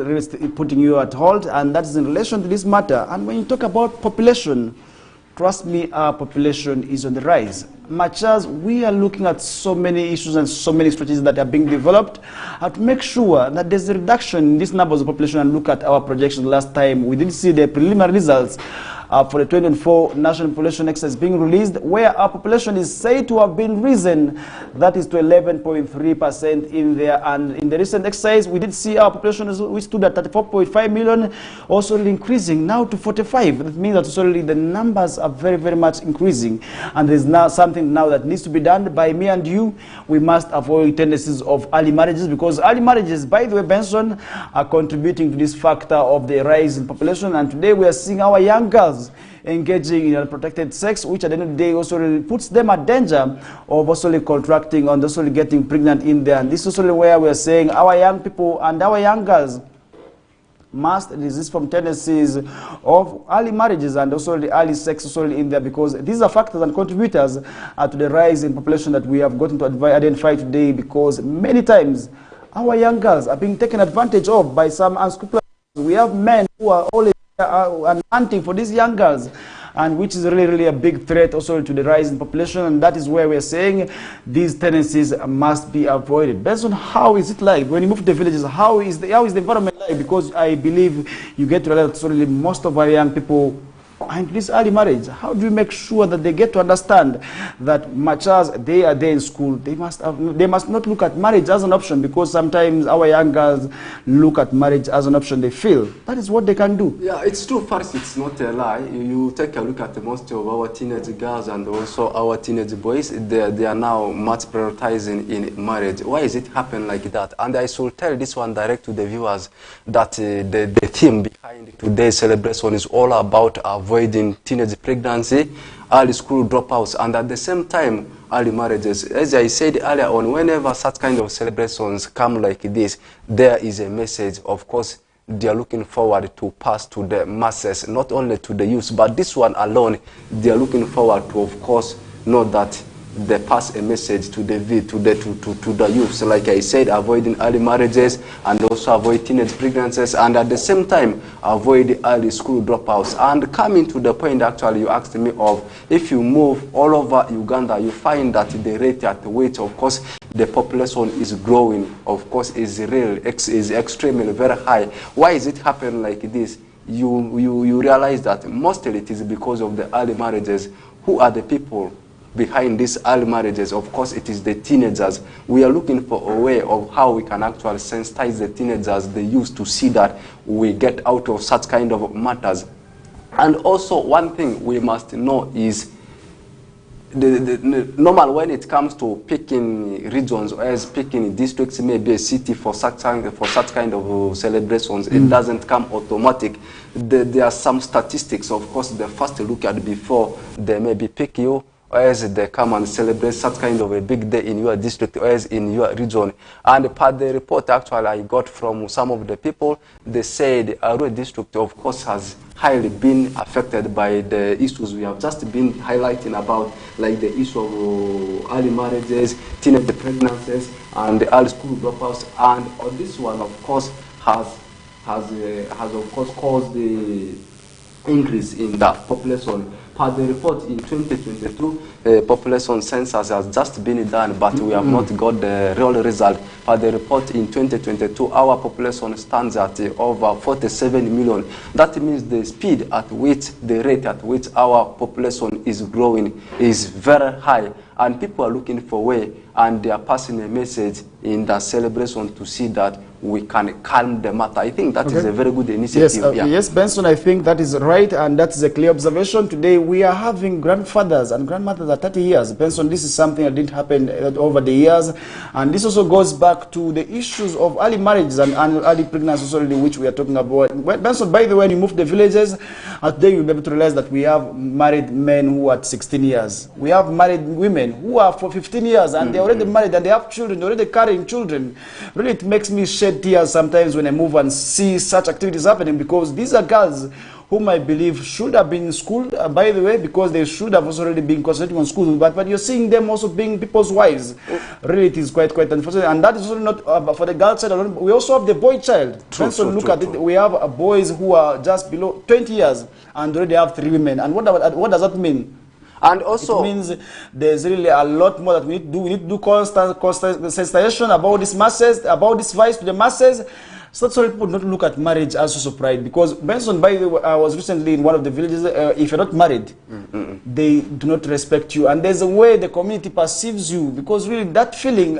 putting you at halt, and that is in relation to this matter. And when you talk about population, trust me, our population is on the rise. Much as we are looking at so many issues and so many strategies that are being developed to make sure that there's a reduction in these numbers of population. And look at our projections last time. We did see the preliminary results for the 2024 National Population Exercise being released, where our population is said to have been risen, that is to 11.3% in there. And in the recent exercise, we did see our population, we stood at 34.5 million, also increasing now to 45. That means that also the numbers are very, very much increasing. And there's now something now that needs to be done by me and you. We must avoid tendencies of early marriages, because early marriages, by the way, Benson, are contributing to this factor of the rise in population. And today we are seeing our young girls engaging in unprotected sex, which at the end of the day also really puts them at danger of also contracting and also getting pregnant in there. And this is also where we are saying our young people and our young girls must resist from tendencies of early marriages and also the early sex also in there, because these are factors and contributors to the rise in population that we have gotten to identify today, because many times our young girls are being taken advantage of by some unscrupulous. We have men who are always hunting for these young girls, and which is really, really a big threat also to the rise in population. And that is where we are saying these tendencies must be avoided. Based on how is it like when you move to the villages, how is the environment like? Because I believe you get to realize that most of our young people and this early marriage, how do you make sure that they get to understand that much as they are there in school, they must not look at marriage as an option, because sometimes our young girls look at marriage as an option. They feel that is what they can do. Yeah, it's true. First, it's not a lie. You take a look at most of our teenage girls and also our teenage boys. They are now much prioritizing in marriage. Why is it happen like that? And I should tell this one direct to the viewers that the theme behind today's celebration is all about avoiding teenage pregnancy, early school dropouts, and at the same time, early marriages. As I said earlier on, whenever such kind of celebrations come like this, there is a message. Of course, they are looking forward to pass to the masses, not only to the youth, but this one alone, they are looking forward to, of course, know that they pass a message to the youth. So like I said, avoiding early marriages and also avoid teenage pregnancies, and at the same time avoid early school dropouts. And coming to the point, actually, you asked me of, if you move all over Uganda, you find that the rate at which, of course, the population is growing, of course, is extremely very high. Why is it happening like this? you realize that mostly it is because of the early marriages. Who are the people behind these early marriages? Of course, it is the teenagers. We are looking for a way of how we can actually sensitize the teenagers, the youth, to see that we get out of such kind of matters. And also, one thing we must know is the normal when it comes to picking regions or as picking districts, maybe a city for such kind of celebrations, it doesn't come automatic. There are some statistics, of course, they first look at before they maybe pick you, or as they come and celebrate such kind of a big day in your district or as in your region. And per the report actually I got from some of the people, they said our district, of course, has highly been affected by the issues we have just been highlighting about, like the issue of early marriages, teenage pregnancies, and the early school dropouts. And this one, of course, has of course caused the increase in that population. Per the report in 2022, population census has just been done, but we have not got the real result. Per the report in 2022, our population stands at over 47 million. That means the speed at which, the rate at which our population is growing is very high. And people are looking for a way, and they are passing a message in the celebration to see that we can calm the matter. I think that is a very good initiative. Yes, yes, Benson, I think that is right, and that is a clear observation. Today we are having grandfathers and grandmothers at 30 years. Benson, this is something that didn't happen over the years, and this also goes back to the issues of early marriages and early pregnancy, which we are talking about. Benson, by the way, when you move to the villages, today you'll be able to realize that we have married men who are at 16 years. We have married women who are for 15 years, and they're already married, and they have children, they're already carrying children. Really, it makes me shed tears sometimes when I move and see such activities happening, because these are girls whom I believe should have been schooled, by the way, because they should have also already been concentrating on school, but you're seeing them also being people's wives. Really, it is quite unfortunate, and that is also not for the girl side alone. We also have the boy child. Look at it. We have boys who are just below 20 years and already have 3 women. And what does that mean? And also, it means there's really a lot more that we need to do. We need to do constant sensitization about this masses, about this vice to the masses, so that people not look at marriage as a source of pride. Because Benson, by the way, I was recently in one of the villages. If you're not married, they do not respect you, and there's a way the community perceives you. Because really, that feeling,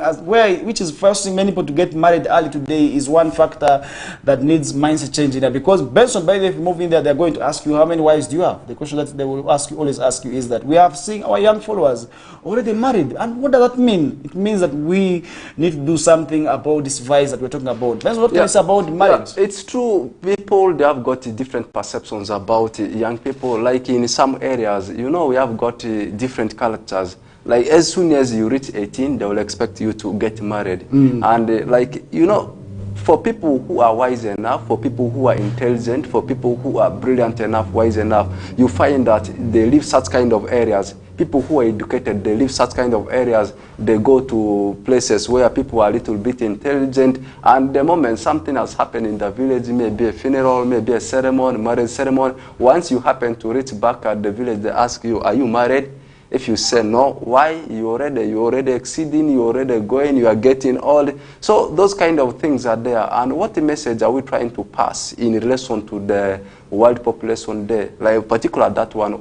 which is forcing many people to get married early today, is one factor that needs mindset change in there. Because Benson, by the way, if you move in there, they're going to ask you, how many wives do you have? The question that they will always ask you is that we have seen our young followers already married, and what does that mean? It means that we need to do something about this vice that we're talking about. Benson, what can you say about marriage? Yeah, it's true. People, they have got different perceptions about young people. Like in some areas, you know, we have got different cultures. Like as soon as you reach 18, they will expect you to get married. And like, you know, for people who are wise enough, for people who are intelligent, for people who are brilliant enough, wise enough, you find that they live such kind of areas. People who are educated, they live such kind of areas. They go to places where people are a little bit intelligent, and the moment something has happened in the village, maybe a funeral, maybe a ceremony, marriage ceremony, once you happen to reach back at the village, they ask you, are you married? If you say no, why? You already exceeding, you already going, you are getting old. So those kind of things are there. And what message are we trying to pass in relation to the world population day? Like particular that one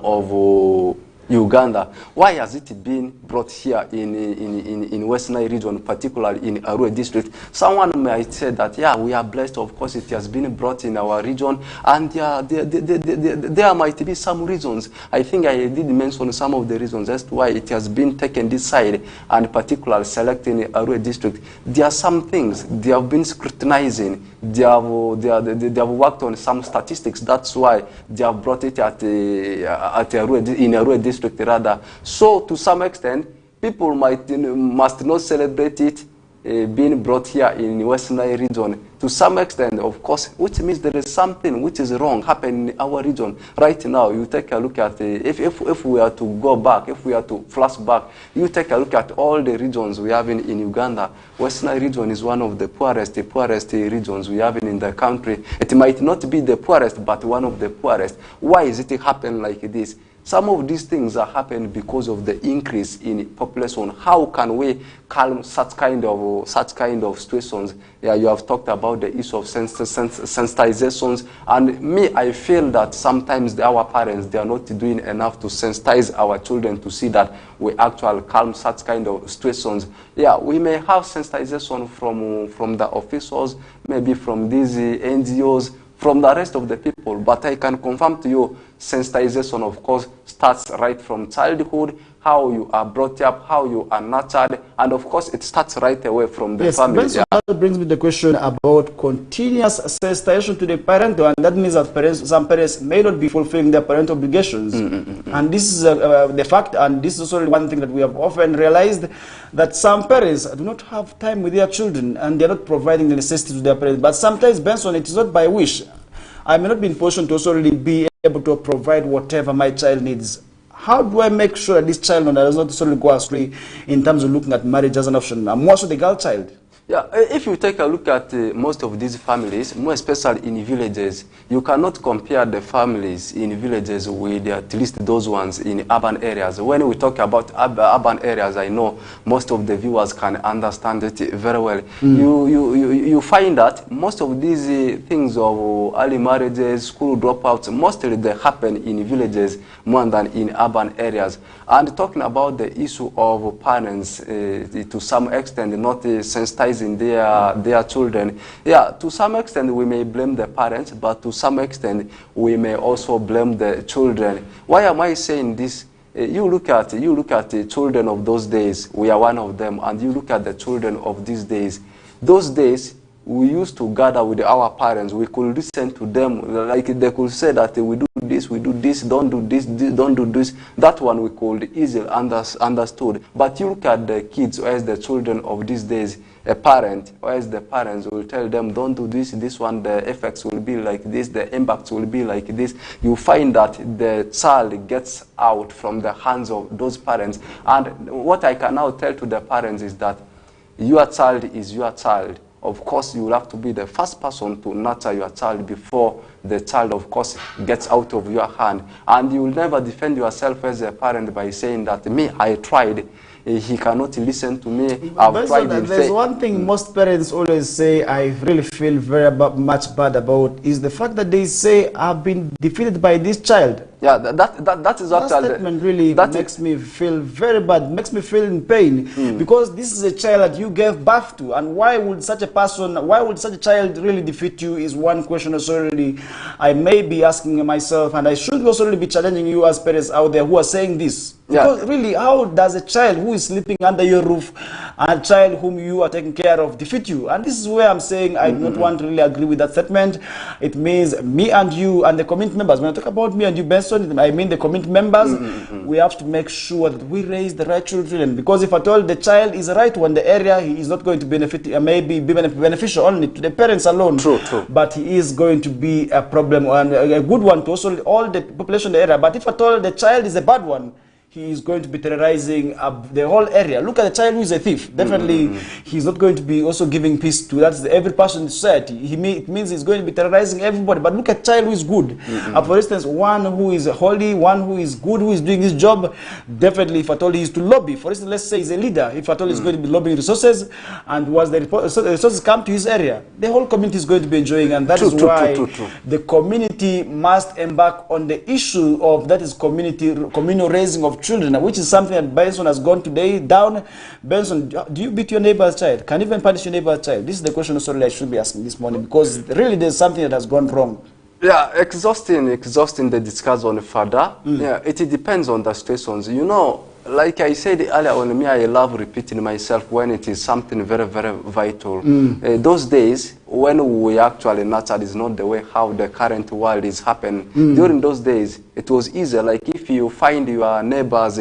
of Uganda. Why has it been brought here in West Nile region, particularly in Arua district? Someone might say that, yeah, we are blessed, of course it has been brought in our region, and there might be some reasons. I think I did mention some of the reasons as to why it has been taken this side, and particularly selecting Arua district. There are some things they have been scrutinizing. They have worked on some statistics. That's why they have brought it in Arua district rather. So to some extent, people must not celebrate it being brought here in West Nile region. To some extent, of course, which means there is something which is wrong happening in our region. Right now, you take a look at, if we are to go back, if we are to flash back, you take a look at all the regions we have in Uganda. West Nile region is one of the poorest regions we have in the country. It might not be the poorest, but one of the poorest. Why is it happening like this? Some of these things are happening because of the increase in population. How can we calm such kind of situations? Yeah, you have talked about the issue of sensitizations, and me, I feel that sometimes our parents, they are not doing enough to sensitize our children to see that we actually calm such kind of situations. Yeah, we may have sensitization from the officials, maybe from these NGOs, from the rest of the people, but I can confirm to you, sensitization, of course, starts right from childhood, how you are brought up, how you are nurtured, and of course, it starts right away from the family. Yeah. That brings me the question about continuous sensitization to the parent, and that means that some parents may not be fulfilling their parent obligations. And this is the fact, and this is also one thing that we have often realized, that some parents do not have time with their children, and they are not providing the necessities to their parents. But sometimes, Benson, it is not by wish. I may not be in position to also really be able to provide whatever my child needs. How do I make sure that this child does not solely go astray in terms of looking at marriage as an option? I'm more so the girl child. Yeah, if you take a look at most of these families, more especially in villages, you cannot compare the families in villages with at least those ones in urban areas. When we talk about urban areas, I know most of the viewers can understand it very well. You find that most of these things of early marriages, school dropouts, mostly they happen in villages more than in urban areas. And talking about the issue of parents, to some extent, not sensitizing their children. Yeah, to some extent we may blame the parents, but to some extent we may also blame the children. Why am I saying this? You look at the children of those days. We are one of them, and you look at the children of these days. Those days, we used to gather with our parents. We could listen to them, like they could say that we do this, don't do this, don't do this. That one we could easily understood. But you look at the kids, or as the children of these days, a parent, or as the parents will tell them, don't do this one, the effects will be like this, the impacts will be like this. You find that the child gets out from the hands of those parents. And what I can now tell to the parents is that your child is your child. Of course, you will have to be the first person to nurture your child before the child, of course, gets out of your hand. And you will never defend yourself as a parent by saying that, me, I tried. He cannot listen to me. I've tried. There's one thing most parents always say, I really feel very much bad about, is the fact that they say, I've been defeated by this child. Yeah, that is that statement really makes me feel very bad, makes me feel in pain, because this is a child that you gave birth to, and why would such a child really defeat you is one question also really I may be asking myself, and I should also really be challenging you as parents out there who are saying this. Because really, how does a child who is sleeping under your roof and a child whom you are taking care of defeat you? And this is where I'm saying I do not want to really agree with that statement. It means me and you and the community members. When I talk about me and you, Benson, I mean the community members. We have to make sure that we raise the right children. Because if at all the child is the right one, the area, he is not going to benefit, maybe be beneficial only to the parents alone. True. But he is going to be a problem and a good one to also all the population in the area. But if at all the child is a bad one, he is going to be terrorizing the whole area. Look at the child who is a thief. Definitely, he's not going to be also giving peace to every person in society. It means he's going to be terrorizing everybody. But look at a child who is good. For instance, one who is holy, one who is good, who is doing his job. Definitely, if at all he is to lobby. For instance, let's say he's a leader. If at all he's going to be lobbying resources, and once the resources come to his area, the whole community is going to be enjoying. And that is why the community must embark on the issue of communal raising of children, which is something that Benson has gone today down. Benson, do you beat your neighbor's child? Can you even punish your neighbor's child? This is the question also I should be asking this morning, because really there's something that has gone wrong. Yeah, exhausting the discussion further. Yeah, it depends on the situations. You know, like I said earlier on, me, I love repeating myself when it is something very, very vital. Those days, when we actually nurtured is not the way how the current world is happening. During those days, it was easy. Like if you find your neighbor's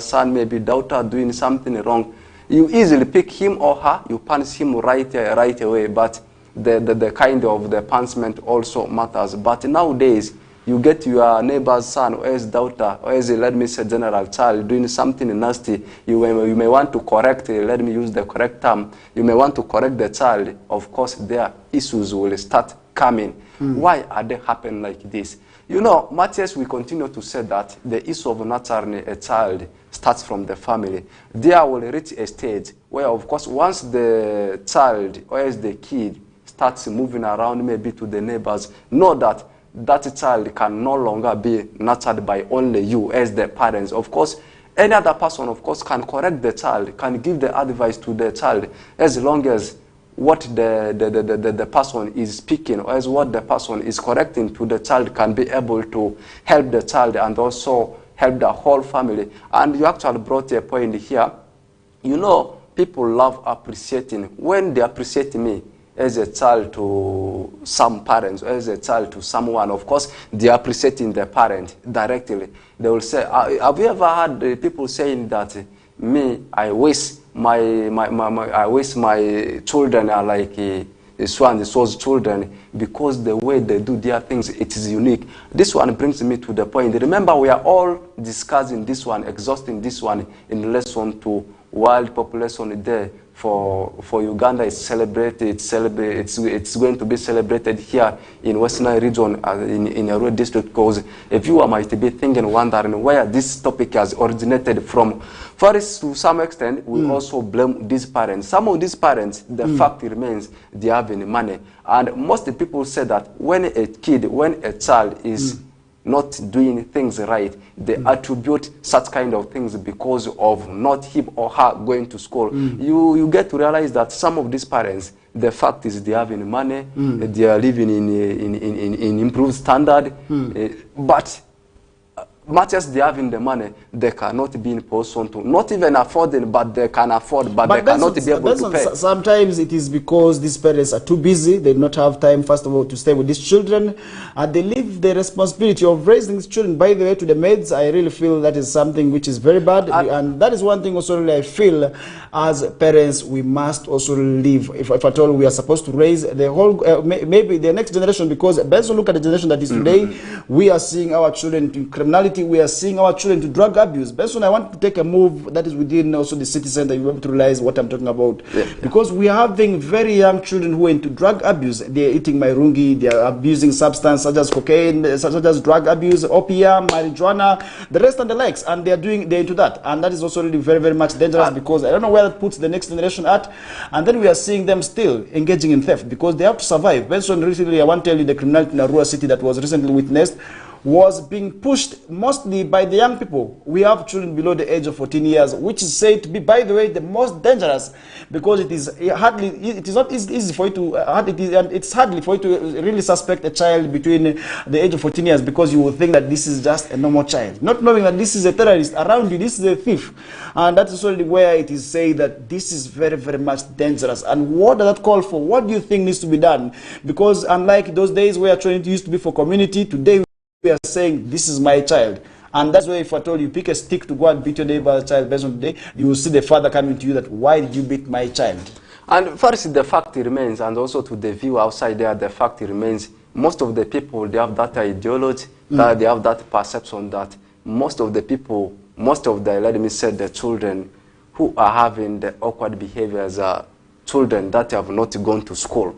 son, maybe daughter doing something wrong, you easily pick him or her, you punish him right away. But the kind of the punishment also matters. But nowadays, you get your neighbor's son or his daughter or his, let me say, general child doing something nasty. You may want to correct, let me use the correct term, you may want to correct the child. Of course, their issues will start coming. Why are they happening like this? You know, Matthias, we continue to say that the issue of nurturing a child starts from the family. There will reach a stage where, of course, once the child or as the kid starts moving around maybe to the neighbors, know that that child can no longer be nurtured by only you as the parents. Of course, any other person, of course, can correct the child, can give the advice to the child, as long as what the person is speaking or as what the person is correcting to the child can be able to help the child and also help the whole family. And you actually brought a point here. You know, people love appreciating. When they appreciate me as a child to some parents, or as a child to someone, of course, they are appreciating the parent directly. They will say, have you ever heard people saying that, me, I wish I wish my children are like so and so's children, because the way they do their things, it is unique. This one brings me to the point. Remember, we are all discussing this one, exhausting this one in relation to World Population Day for Uganda. It's celebrated. It's going to be celebrated here in Western region in a rural district, because a viewer might be thinking, wondering where this topic has originated from. First, to some extent, we also blame these parents. Some of these parents, the fact remains, they have money. And most people say that when a child is not doing things right, they attribute such kind of things because of not him or her going to school. You get to realize that some of these parents, the fact is they have money, they are living in improved standard, but Matthias, they have the money, they cannot be in position to, not even affording, but they can afford, but they cannot be able to pay. Sometimes it is because these parents are too busy, they do not have time, first of all, to stay with these children, and they leave the responsibility of raising these children, by the way, to the maids. I really feel that is something which is very bad, and that is one thing also really I feel as parents we must also leave. If at all we are supposed to raise the whole, maybe the next generation, because based on look at the generation that is today, we are seeing our children to criminality, we are seeing our children to drug abuse. Based on I want to take a move that is within also the city center, you have to realize what I'm talking about. Because we are having very young children who are into drug abuse. They are eating mairungi, they are abusing substances such as cocaine, such as drug abuse, opium, marijuana, the rest and the likes, and they're into that. And that is also really very, very much dangerous, because I don't know where that puts the next generation at. And then we are seeing them still engaging in theft because they have to survive. Based on recently, I want to tell you the criminality in a rural city that was recently witnessed was being pushed mostly by the young people. We have children below the age of 14 years, which is said to be, by the way, the most dangerous, because it is not easy for you to, it's hardly for you to really suspect a child between the age of 14 years, because you will think that this is just a normal child, not knowing that this is a terrorist around you, this is a thief. And that is only where it is said that this is very, very much dangerous. And what does that call for? What do you think needs to be done? Because unlike those days where children used to be for community, today we are saying, this is my child. And that's why if I told you, pick a stick to go and beat your neighbor's child based on today, you will see the father coming to you that, why did you beat my child? And first, the fact remains, and also to the viewer outside there, the fact remains, most of the people, they have that ideology, that they have that perception that most of the people, let me say, the children who are having the awkward behaviors are children that have not gone to school.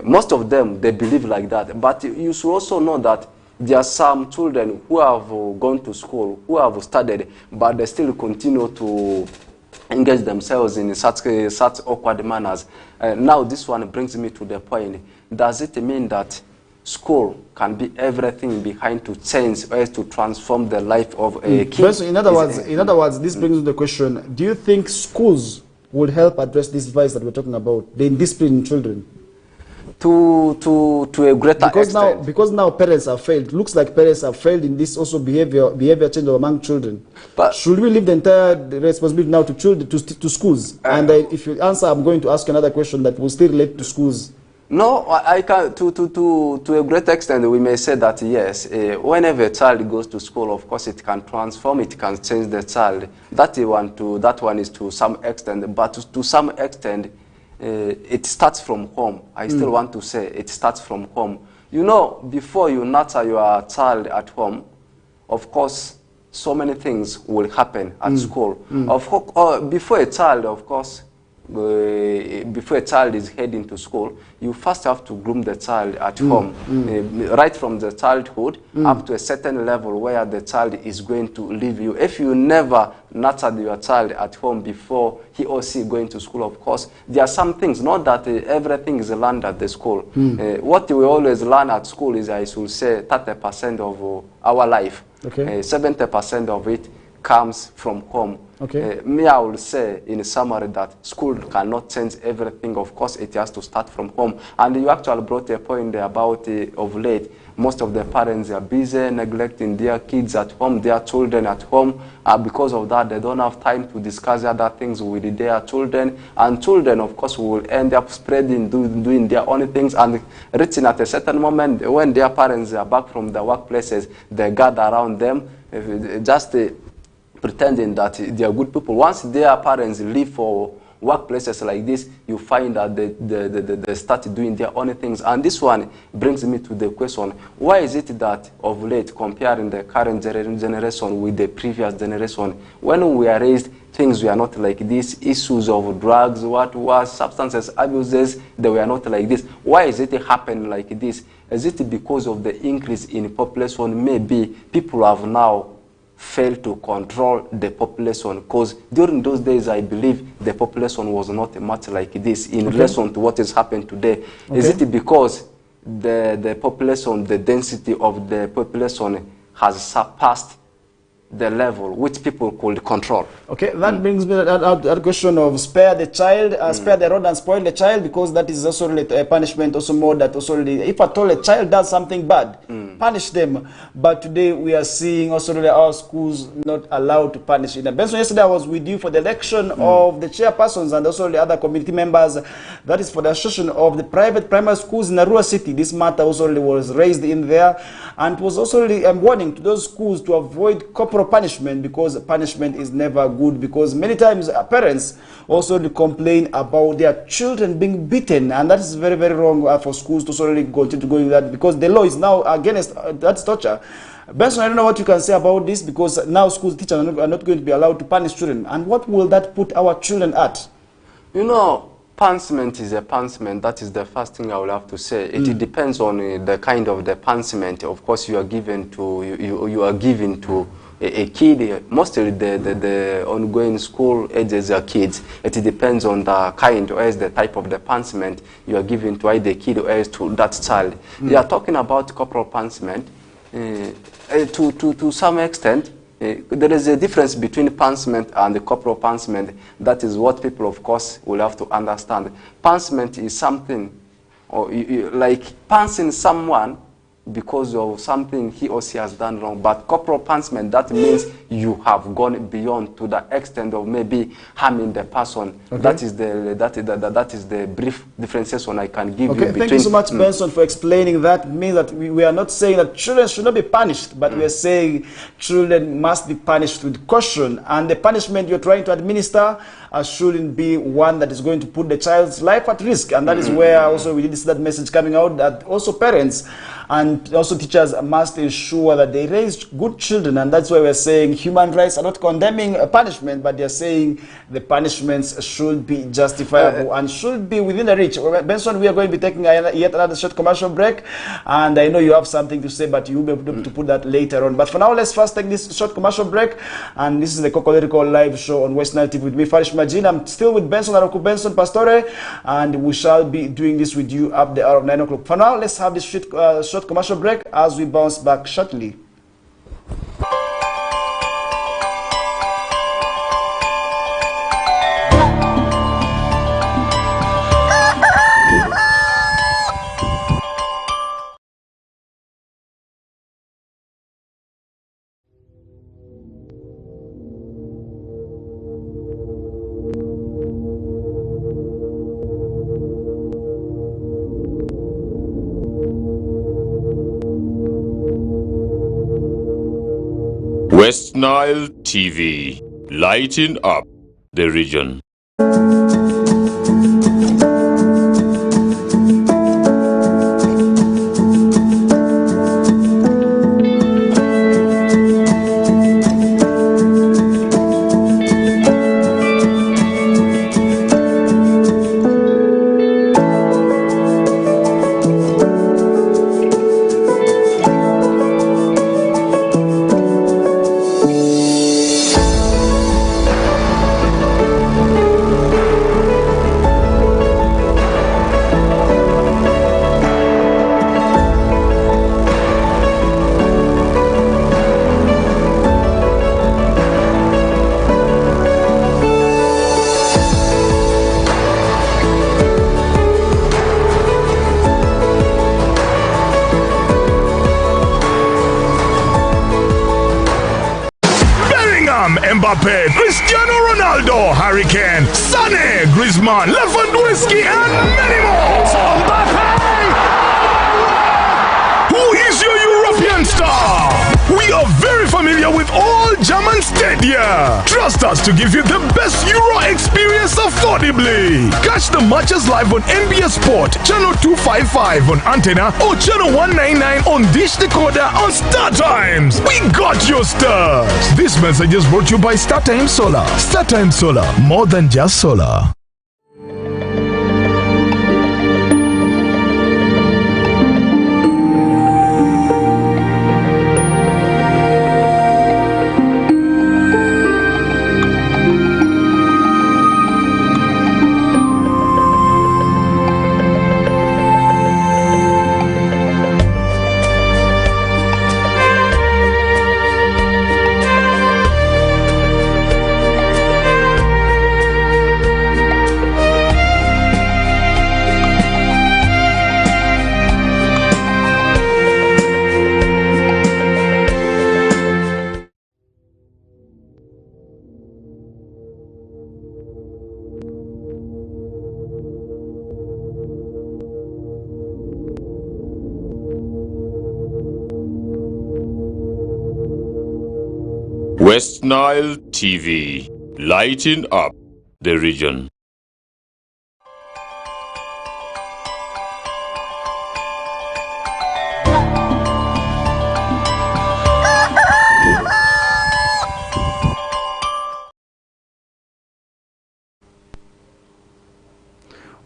Most of them, they believe like that. But you should also know that there are some children who have gone to school, who have studied, but they still continue to engage themselves in such awkward manners. Now this one brings me to the point. Does it mean that school can be everything behind to change or to transform the life of a kid? In other words, this brings me to the question, do you think schools would help address this vice that we're talking about, the indiscipline in children? To a greater extent. Because now parents have failed. It looks like parents have failed in this also behavior change among children. But should we leave the entire responsibility now to children, to schools? And if you answer, I'm going to ask another question that will still relate to schools. No, I can. To a great extent, we may say that yes. Whenever a child goes to school, of course, it can transform, it can change the child. That one is to some extent, but to some extent, it starts from home. I still want to say it starts from home. You know, before you nurture your child at home, of course, so many things will happen at school. Before a child, of course, before a child is heading to school, you first have to groom the child at home, right from the childhood up to a certain level where the child is going to leave you. If you never nurtured your child at home before he or she going to school, of course, there are some things, not that everything is learned at the school. What we always learn at school is, I should say, 30% of our life. 70% of it comes from home. Me, I will say in summary that school cannot change everything. Of course, it has to start from home. And you actually brought a point there about of late, most of the parents are busy neglecting their kids at home, their children at home. Because of that, they don't have time to discuss other things with their children. And children, of course, will end up spreading, doing their own things, and reaching at a certain moment when their parents are back from the workplaces, they gather around them, just pretending that they are good people. Once their parents leave for workplaces like this, you find that they start doing their own things. And this one brings me to the question, why is it that of late, comparing the current generation with the previous generation, when we are raised, things were not like this, issues of drugs, what was substances abuses, they were not like this. Why is it happening like this? Is it because of the increase in population? Maybe people have now failed to control the population, because during those days, I believe the population was not much like this in relation to what has happened today. Is it because the population, the density of the population has surpassed the level which people could control? Okay, that brings me to that question of spare the child, spare the rod and spoil the child, because that is also a punishment, also more that also really, if at all a child does something bad, punish them. But today we are seeing also really our schools not allowed to punish it. Benson, yesterday I was with you for the election of the chairpersons and also the other community members. That is for the association of the private primary schools in Arua City. This matter also really was raised in there, and was also really warning to those schools to avoid corporal punishment, because punishment is never good, because many times parents also complain about their children being beaten, and that is very, very wrong for schools to sort of continue to go in that, because the law is now against that's torture. Benson, I don't know what you can say about this, because now school teachers are not going to be allowed to punish children, and what will that put our children at? You know, punishment is a punishment. That is the first thing I will have to say. It depends on the kind of the punishment. Of course, you are given to you are given to a kid. Mostly the ongoing school ages are kids. It depends on the kind or the type of the punishment you are given to either kid or to that child. You are talking about corporal punishment. To some extent, there is a difference between punishment and the corporal punishment. That is what people, of course, will have to understand. Punishment is something, or like punishing someone because of something he or she has done wrong. But corporal punishment, that means you have gone beyond to the extent of maybe harming the person. That is the brief differentiation I can give you between. Thank you so much, Benson, for explaining that. It means that we are not saying that children should not be punished, but we are saying children must be punished with caution, and the punishment you're trying to administer shouldn't be one that is going to put the child's life at risk. And that is where also we did see that message coming out, that also parents and also teachers must ensure that they raise good children. And that's why we're saying human rights are not condemning a punishment, but they're saying the punishments should be justifiable and should be within the reach. Benson, we are going to be taking yet another short commercial break, and I know you have something to say, but you'll be able to put that later on. But for now, let's first take this short commercial break, and this is the KOKOLIRIKO live show on West Nile TV with me, Farish Majin. I'm still with Benson Aroku Benson Pastore, and we shall be doing this with you up the hour of 9 o'clock. For now, let's have this short commercial break as we bounce back shortly. West Nile TV, lighting up the region. Mbappe, Cristiano Ronaldo, Harry Kane, Sané, Griezmann, Lewandowski, and many more. Who is your European star? We are very familiar with all German stadia. Trust us to give you the best Euro experience affordably. Catch the matches live on NBA Sport, channel 255 on antenna or channel 199 on Dish Decoder on Star Times. We got your stars. This message is brought to you by StarTimes Solar. StarTimes Solar, more than just solar. West Nile TV, lighting up the region.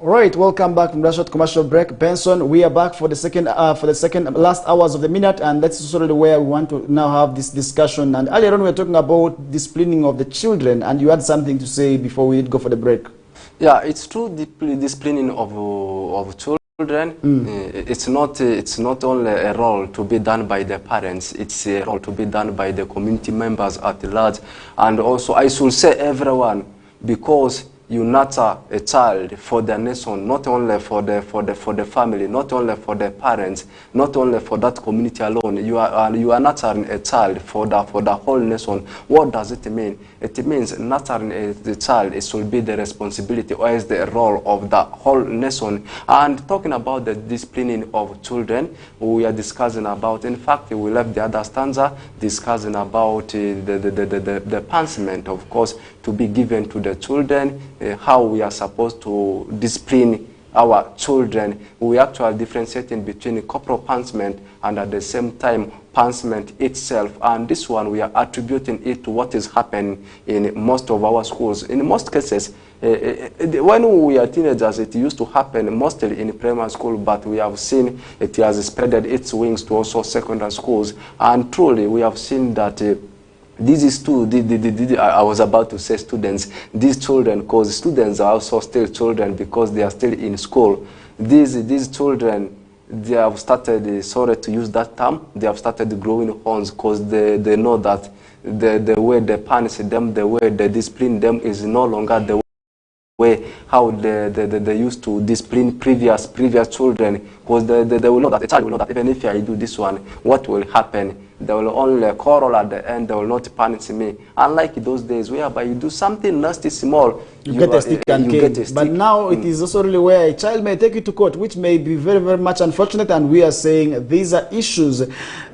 All right, welcome back from that short commercial break. Benson, we are back for the second last hours of the minute, and that's sort of where we want to now have this discussion. And earlier on, we were talking about disciplining of the children, and you had something to say before we go for the break. Yeah, it's true. Disciplining of children. It's not only a role to be done by the parents. It's a role to be done by the community members at large, and also I should say everyone, because you nurture a child for the nation, not only for the family, not only for the parents, not only for that community alone. You are nurturing a child for the whole nation. What does it mean? It means nurturing the child, it should be the responsibility or is the role of the whole nation. And talking about the disciplining of children, we are discussing about, in fact, we left the other stanza discussing about the punishment, of course, to be given to the children, how we are supposed to discipline our children. We actually differentiating between corporal punishment and at the same time punishment itself. And this one we are attributing it to what is happening in most of our schools. In most cases, when we are teenagers, it used to happen mostly in primary school, but we have seen it has spread its wings to also secondary schools. And truly, we have seen that this is true. I was about to say students, these children, because students are also still children because they are still in school. These children, they have started, sorry to use that term, they have started growing horns because they know that the way they punish them, the way they discipline them is no longer the way how they used to discipline previous children, because they will know that the child will know that even if I do this one, what will happen? They will only quarrel at the end, they will not punish me. Unlike those days whereby you do something nasty small, you get a stick and cane. But now it is also really where a child may take you to court, which may be very, very much unfortunate. And we are saying these are issues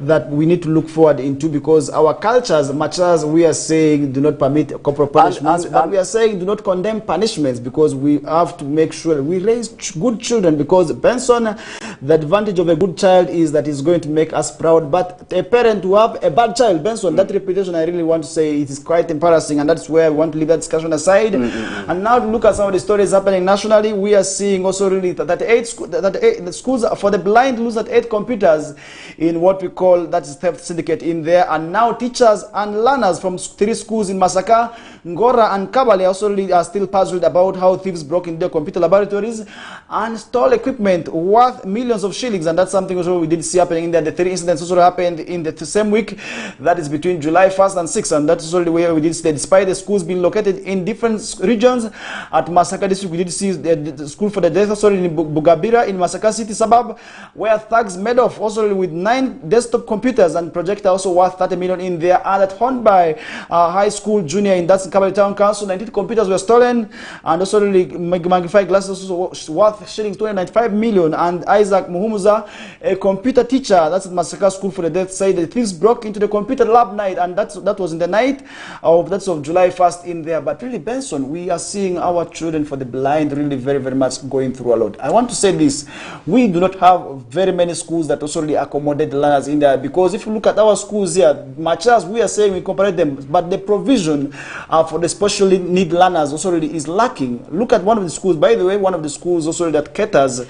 that we need to look forward into, because our cultures, much as we are saying do not permit corporal punishments, but we are saying do not condemn punishments, because we have to make sure we raise good children. Because Benson, the advantage of a good child is that it's going to make us proud. But a parent who have a bad child, Benson, that reputation, I really want to say it is quite embarrassing, and that's where we want to leave that discussion aside. And now to look at some of the stories happening nationally. We are seeing also really that the schools for the blind lose at 8 computers in what we call that is theft syndicate in there. And now teachers and learners from 3 schools in Masaka, Ngora and Kabale also really are still puzzled about how thieves broke into their computer laboratories and stole equipment worth millions millions of shillings, and that's something also we did see happening in there. The 3 incidents also happened in the same week, that is between July 1st and 6th, and that's also the way we did see, despite the schools being located in different regions. At Masaka district, we did see the school for the deaf also in Bugabira in Masaka city suburb, where thugs made off also with 9 desktop computers and projector also worth 30 million in there. And at Hornby High School Junior in that's Kabale Town Council, 19 computers were stolen, and also magnified glasses also worth shillings 295 million. And Isaac Muhumuza, a computer teacher, that's at Masaka School for the Deaf, said the thieves broke into the computer lab night, and that was in the night of July 1st in there. But really, Benson, we are seeing our children for the blind really very, very much going through a lot. I want to say this: we do not have very many schools that also really accommodate learners in there, because if you look at our schools here, much as we are saying we compare them, but the provision for the special need learners also really is lacking. Look at one of the schools, by the way, one of the schools also that caters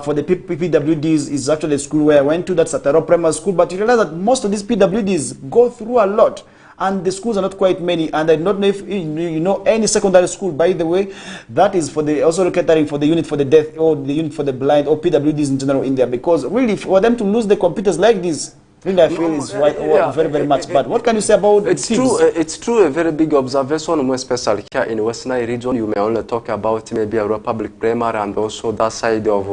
for the PWDs is actually a school where I went to, that's Ataro Primary School. But you realize that most of these PWDs go through a lot, and the schools are not quite many. And I don't know if you know any secondary school, by the way, that is for the also catering for the unit for the deaf or the unit for the blind or PWDs in general in there, because really for them to lose the computers like this, really I feel is very, very much bad. What can you say about it's true? It's true, a very big observation, more especially here in West Nile region. You may only talk about maybe a public primary and also that side of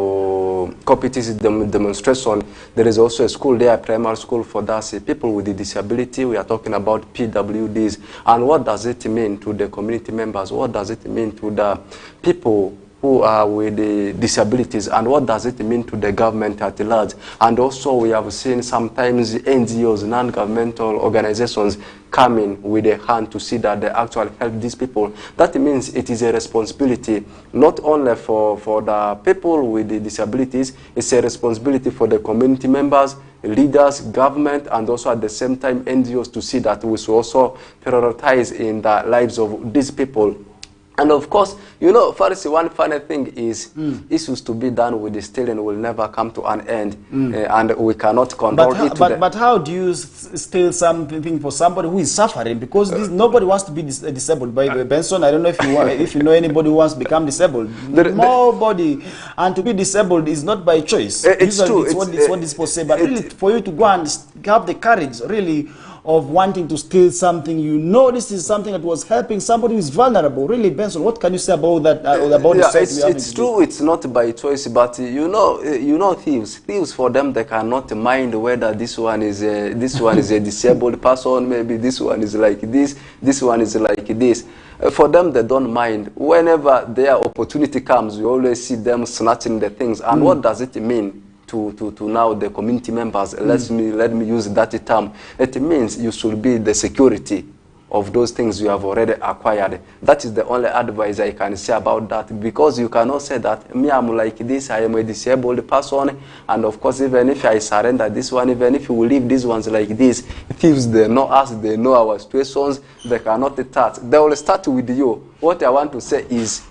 competitive demonstration. There is also a school there, a primary school for that people with the disability. We are talking about PWDs. And what does it mean to the community members? What does it mean to the people who are with the disabilities, and what does it mean to the government at large? And also we have seen sometimes NGOs, non-governmental organizations, coming with a hand to see that they actually help these people. That means it is a responsibility not only for the people with the disabilities, it's a responsibility for the community members, leaders, government, and also at the same time NGOs to see that we should also prioritize in the lives of these people. And of course, you know, Pharisee, one funny thing is issues to be done with the stealing will never come to an end, and we cannot control it. But how do you steal something for somebody who is suffering? Because nobody wants to be disabled. By the way, Benson, I don't know if you if you know anybody who wants to become disabled. Nobody, and to be disabled is not by choice. It's true. It's what this people say. But really, for you to go and have the courage, really, of wanting to steal something, you know, this is something that was helping somebody who is vulnerable. Really, Benson, what can you say about that? About it's true. It's not by choice, but you know, thieves for them, they cannot mind whether this one is a disabled person. Maybe this one is like this one is like this. For them, they don't mind. Whenever their opportunity comes, we always see them snatching the things. And what does it mean to now the community members? Let me use that term. It means you should be the security of those things you have already acquired. That is the only advice I can say about that, because you cannot say that me, I'm like this, I am a disabled person, and of course even if I surrender this one, even if you will leave these ones like this, thieves, they know us, they know our situations, they cannot touch. They will start with you. What I want to say is,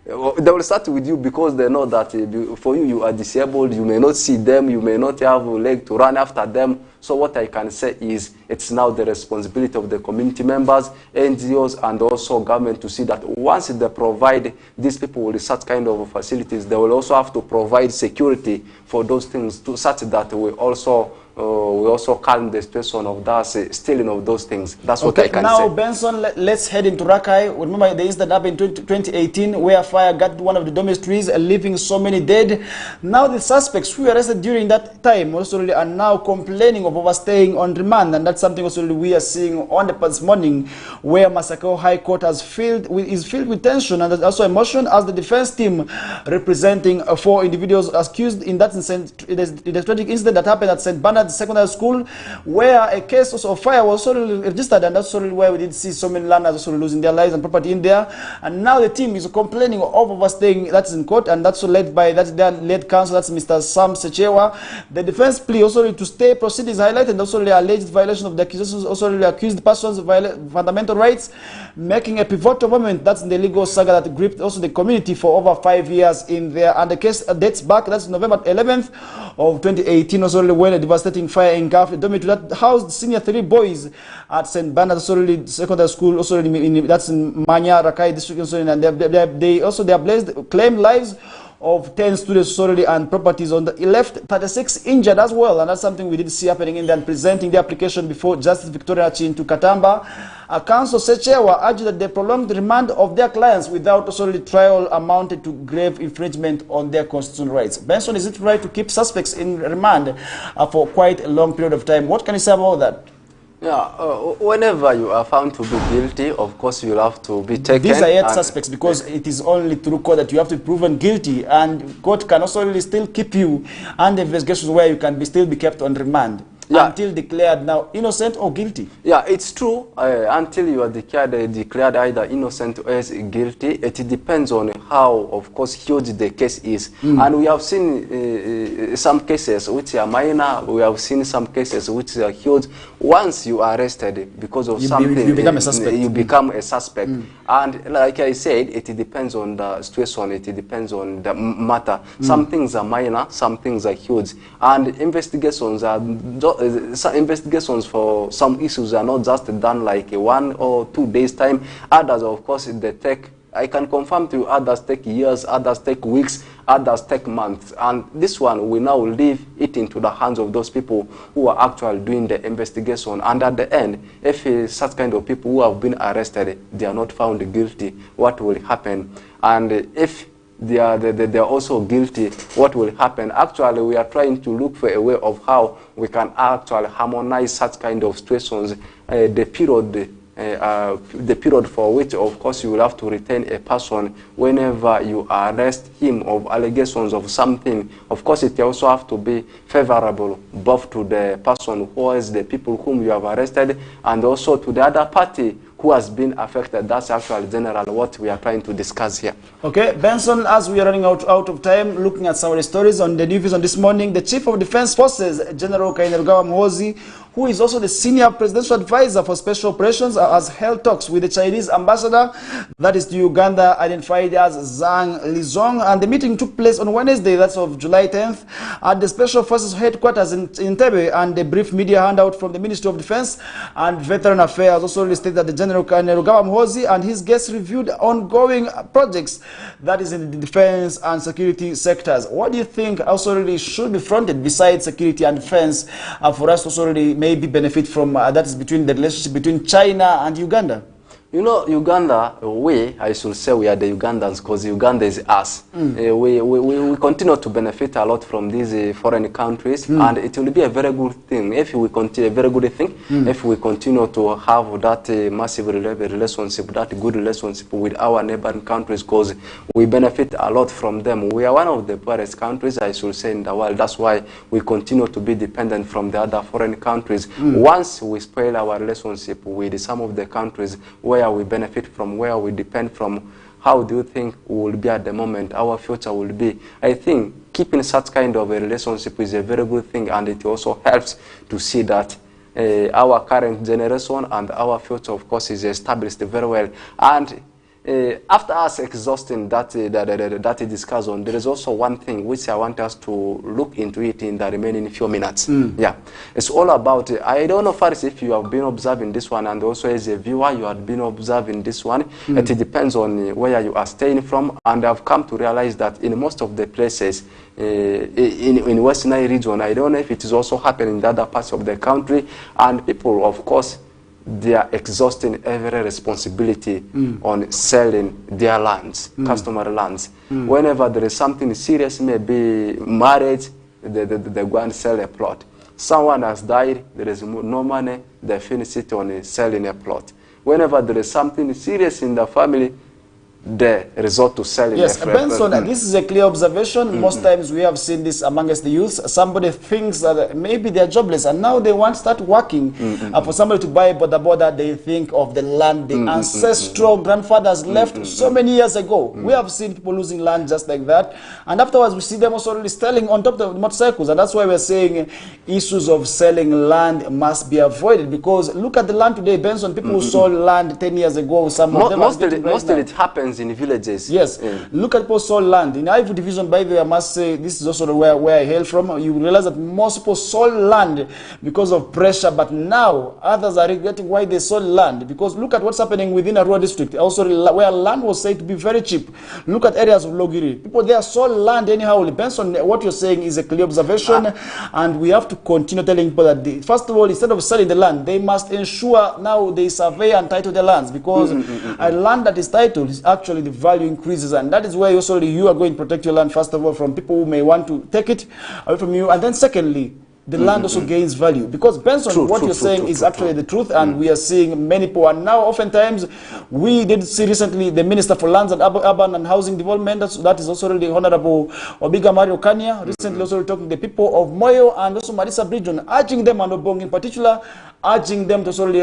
they will start with you because they know that for you, you are disabled, you may not see them, you may not have a leg to run after them. So what I can say is, it's now the responsibility of the community members, NGOs, and also government to see that once they provide these people with such kind of facilities, they will also have to provide security for those things, to such that we also calm the situation of that stealing of those things. That's what I can say. Now, Benson, let's head into Rakai. Remember the incident happened in 2018 where fire got one of the dormitories, leaving so many dead. Now the suspects who were arrested during that time also are now complaining of overstaying on remand, and that's something also we are seeing on this morning, where Masaka High Court is filled with tension and also emotion, as the defense team representing 4 individuals accused in that tragic incident that happened at St. Bernard Secondary School, where a case also of fire was also registered, and that's also where we did see so many learners also losing their lives and property in there. And now the team is complaining of overstaying. That's in court, and that's led by their lead counsel, that's Mr. Sam Sechewa. The defense plea also to stay proceedings highlighted also the alleged violation of the accusations, also the accused persons fundamental rights, making a pivotal moment that's in the legal saga that gripped also the community for over 5 years in there. And the case dates back, that's November 11th of 2018, also when a devastating fire engulfed a dormitory that housed senior 3 boys at St. Bernard Secondary School, that's in Manya, Rakai district, and they have claimed lives of 10 students sorely and properties on the left, 36 injured as well, and that's something we did see happening in then presenting the application before Justice Victoria Chintu Katamba. Counsel Sechewa urged that the prolonged remand of their clients without sorely trial amounted to grave infringement on their constitutional rights. Benson, is it right to keep suspects in remand for quite a long period of time? What can you say about that? Yeah, whenever you are found to be guilty, of course you'll have to be taken. These are yet suspects because it is only through court that you have to be proven guilty, and court can also really still keep you under investigations where you can still be kept on remand. Yeah. Until declared now innocent or guilty. Yeah, it's true. Until you are declared either innocent or guilty, it depends on how, of course, huge the case is. And we have seen some cases which are minor. We have seen some cases which are huge. Once you are arrested because of something, you become a suspect. You become a suspect. And like I said, it depends on the situation. It depends on the matter. Some things are minor. Some things are huge. And investigations are some investigations for some issues are not just done like 1 or 2 days time. Others, of course, they take, I can confirm to you, others take years, others take weeks, others take months. And this one, we now leave it into the hands of those people who are actually doing the investigation. And at the end, if such kind of people who have been arrested, they are not found guilty, what will happen? And if they are also guilty, what will happen? Actually, we are trying to look for a way of how we can actually harmonize such kind of situations. The period for which, of course, you will have to retain a person whenever you arrest him of allegations of something. Of course, it also have to be favorable both to the person who is the people whom you have arrested and also to the other party who has been affected. That's actually general what we are trying to discuss here. Okay, Benson, as we are running out of time, looking at some of the stories on the news on this morning, the Chief of Defense Forces, General Kainerugaba Muhoozi, who is also the Senior Presidential Advisor for Special Operations, has held talks with the Chinese ambassador, that is to Uganda, identified as Zhang Lizong, and the meeting took place on Wednesday, that's of July 10th, at the Special Forces headquarters in Entebbe, and a brief media handout from the Ministry of Defense and Veteran Affairs also stated that the General Kainerugaba Muhoozi and his guests reviewed ongoing projects that is in the defense and security sectors. What do you think also really should be fronted besides security and defense for us to also really maybe benefit from that is between the relationship between China and Uganda? You know, Uganda, I should say we are the Ugandans because Uganda is us. We continue to benefit a lot from these foreign countries, and it will be a very good thing if we continue, if we continue to have that massive relationship, that good relationship with our neighboring countries, because we benefit a lot from them. We are one of the poorest countries, I should say, in the world. That's why we continue to be dependent from the other foreign countries. Once we spoil our relationship with some of the countries where we benefit from, where we depend from, how do you think we will be at the moment, our future will be? I think keeping such kind of a relationship is a very good thing, and it also helps to see that our current generation and our future, of course, is established very well. And after us exhausting that discussion, there is also one thing which I want us to look into it in the remaining few minutes. Yeah, it's all about, I don't know, Faris, if you have been observing this one, and also as a viewer, you have been observing this one. It depends on where you are staying from, and I've come to realize that in most of the places, in Western region, I don't know if it is also happening in the other parts of the country, and people, of course, they are exhausting every responsibility on selling their lands, customary lands. Whenever there is something serious, maybe marriage, they go and sell a plot. Someone has died, there is no money, they finish it on selling a plot. Whenever there is something serious in the family, they resort to selling. Yes, Benson, this is a clear observation. Most times we have seen this amongst the youth. Somebody thinks that maybe they're jobless and now they want to start working. For somebody to buy border, they think of the land the ancestral grandfathers left so many years ago. We have seen people losing land just like that. And afterwards, we see them also really selling on top of the motorcycles. And that's why we're saying issues of selling land must be avoided. Because look at the land today, Benson. People who sold land 10 years ago, some of them mostly it happens happens in villages. Yes. Look at people sold land. In Ivory Division, by the way, I must say, this is also where I hail from. You realize that most people sold land because of pressure, but now others are regretting why they sold land. Because look at what's happening within a rural district, also where land was said to be very cheap. Look at areas of Logiri. People there sold land anyhow. It depends on what you're saying is a clear observation, and we have to continue telling people that, first of all, instead of selling the land, they must ensure now they survey and title the lands, because a land that is titled is actually the value increases, and that is where also you are going to protect your land, first of all, from people who may want to take it away from you, and then secondly, the land also gains value. Because Benson, what you're saying is actually the truth, and we are seeing many people. And now, oftentimes, we did see recently the Minister for Lands and Urban and Housing Development, that is also the Honorable Obiga Mario Kanya, recently also talking to the people of Moyo and also Marisa region, urging them, and Obong in particular, urging them to solely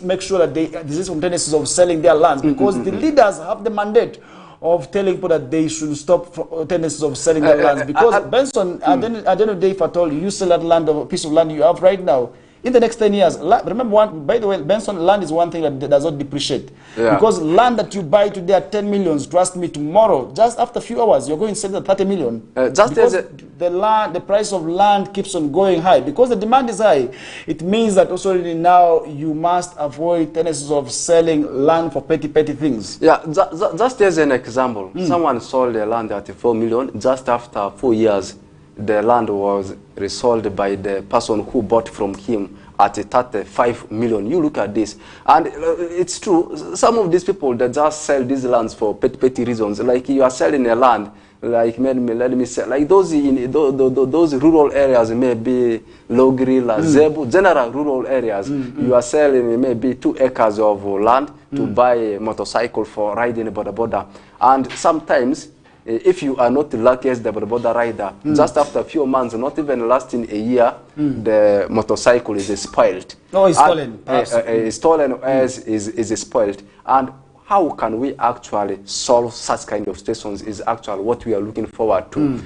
make sure that they desist from tendencies of selling their lands, because the leaders have the mandate of telling people that they should stop tendencies of selling their lands. Because Benson, at the end of the day, if at all you sell that land, or a piece of land you have right now, in the next 10 years, remember by the way, Benson, land is one thing that does not depreciate. Because land that you buy today at 10 millions, trust me, tomorrow, just after a few hours, you're going to sell it at 30 million. Because the price of land keeps on going high. Because the demand is high, it means that also now you must avoid tendencies of selling land for petty things. Yeah, just as an example, someone sold their land at 4 million, just after 4 years, the land was resold by the person who bought from him at 35 million. You look at this, and it's true. Some of these people that just sell these lands for petty reasons, like you are selling a land, like let me say, like those in those rural areas, maybe Logri, Zebu, general rural areas. You are selling maybe 2 acres of land to buy a motorcycle for riding border, and sometimes, if you are not the luckiest border rider, just after a few months, not even lasting a year, the motorcycle is spoiled. No, it's stolen. Stolen is spoiled. And how can we actually solve such kind of situations is actually what we are looking forward to.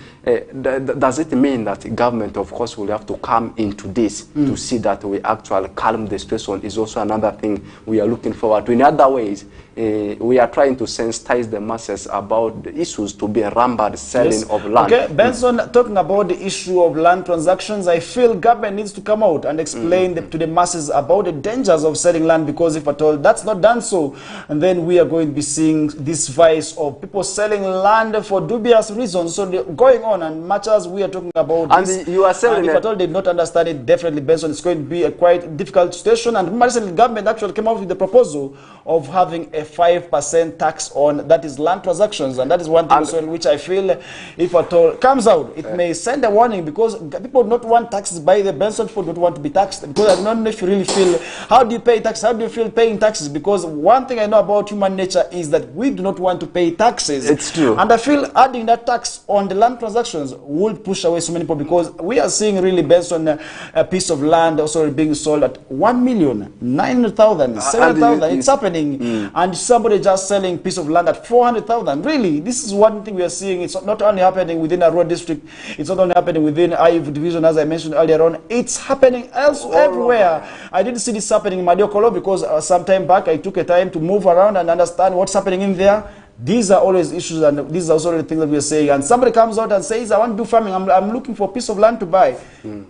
Does it mean that the government, of course, will have to come into this to see that we actually calm the situation is also another thing we are looking forward to. In other ways, we are trying to sensitize the masses about the issues to be rampant selling of land. Okay, Benson, talking about the issue of land transactions, I feel government needs to come out and explain to the masses about the dangers of selling land, because if at all that's not done so, and then we are going to be seeing this vice of people selling land for dubious reasons. So going on, and much as we are talking about and this, you are selling and if at all they not understand it, definitely Benson, it's going to be a quite difficult situation. And recently government actually came out with the proposal of having a 5% tax on, that is, land transactions, and that is one thing which I feel, if at all comes out, it may send a warning, because people don't want taxes by the Benson. People don't want to be taxed, because I don't know if you really feel, how do you pay taxes? How do you feel paying taxes? Because one thing I know about human nature is that we do not want to pay taxes. It's true. And I feel adding that tax on the land transactions would push away so many people, because we are seeing really Benson, a piece of land also being sold at 1,900,000, 700,000. It's happening. And somebody just selling piece of land at 400,000. Really, this is one thing we are seeing. It's not only happening within a rural district. It's not only happening within Ivory Division, as I mentioned earlier on. It's happening everywhere. I didn't see this happening in Madiokolo, because some time back I took a time to move around and understand what's happening in there. These are always issues, and these are also the things that we are saying. And somebody comes out and says, I want to do farming, I'm looking for a piece of land to buy.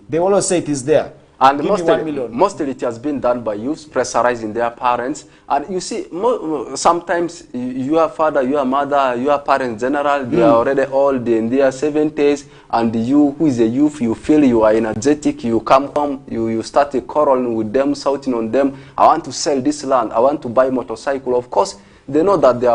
They always say it is there. And mostly it has been done by youth, pressurizing their parents. And you see, sometimes your father, your mother, your parents general, they are already old in their 70s, and you, who is a youth, you feel you are energetic, you come home, you start quarreling with them, shouting on them, I want to sell this land, I want to buy a motorcycle. Of course, they know that they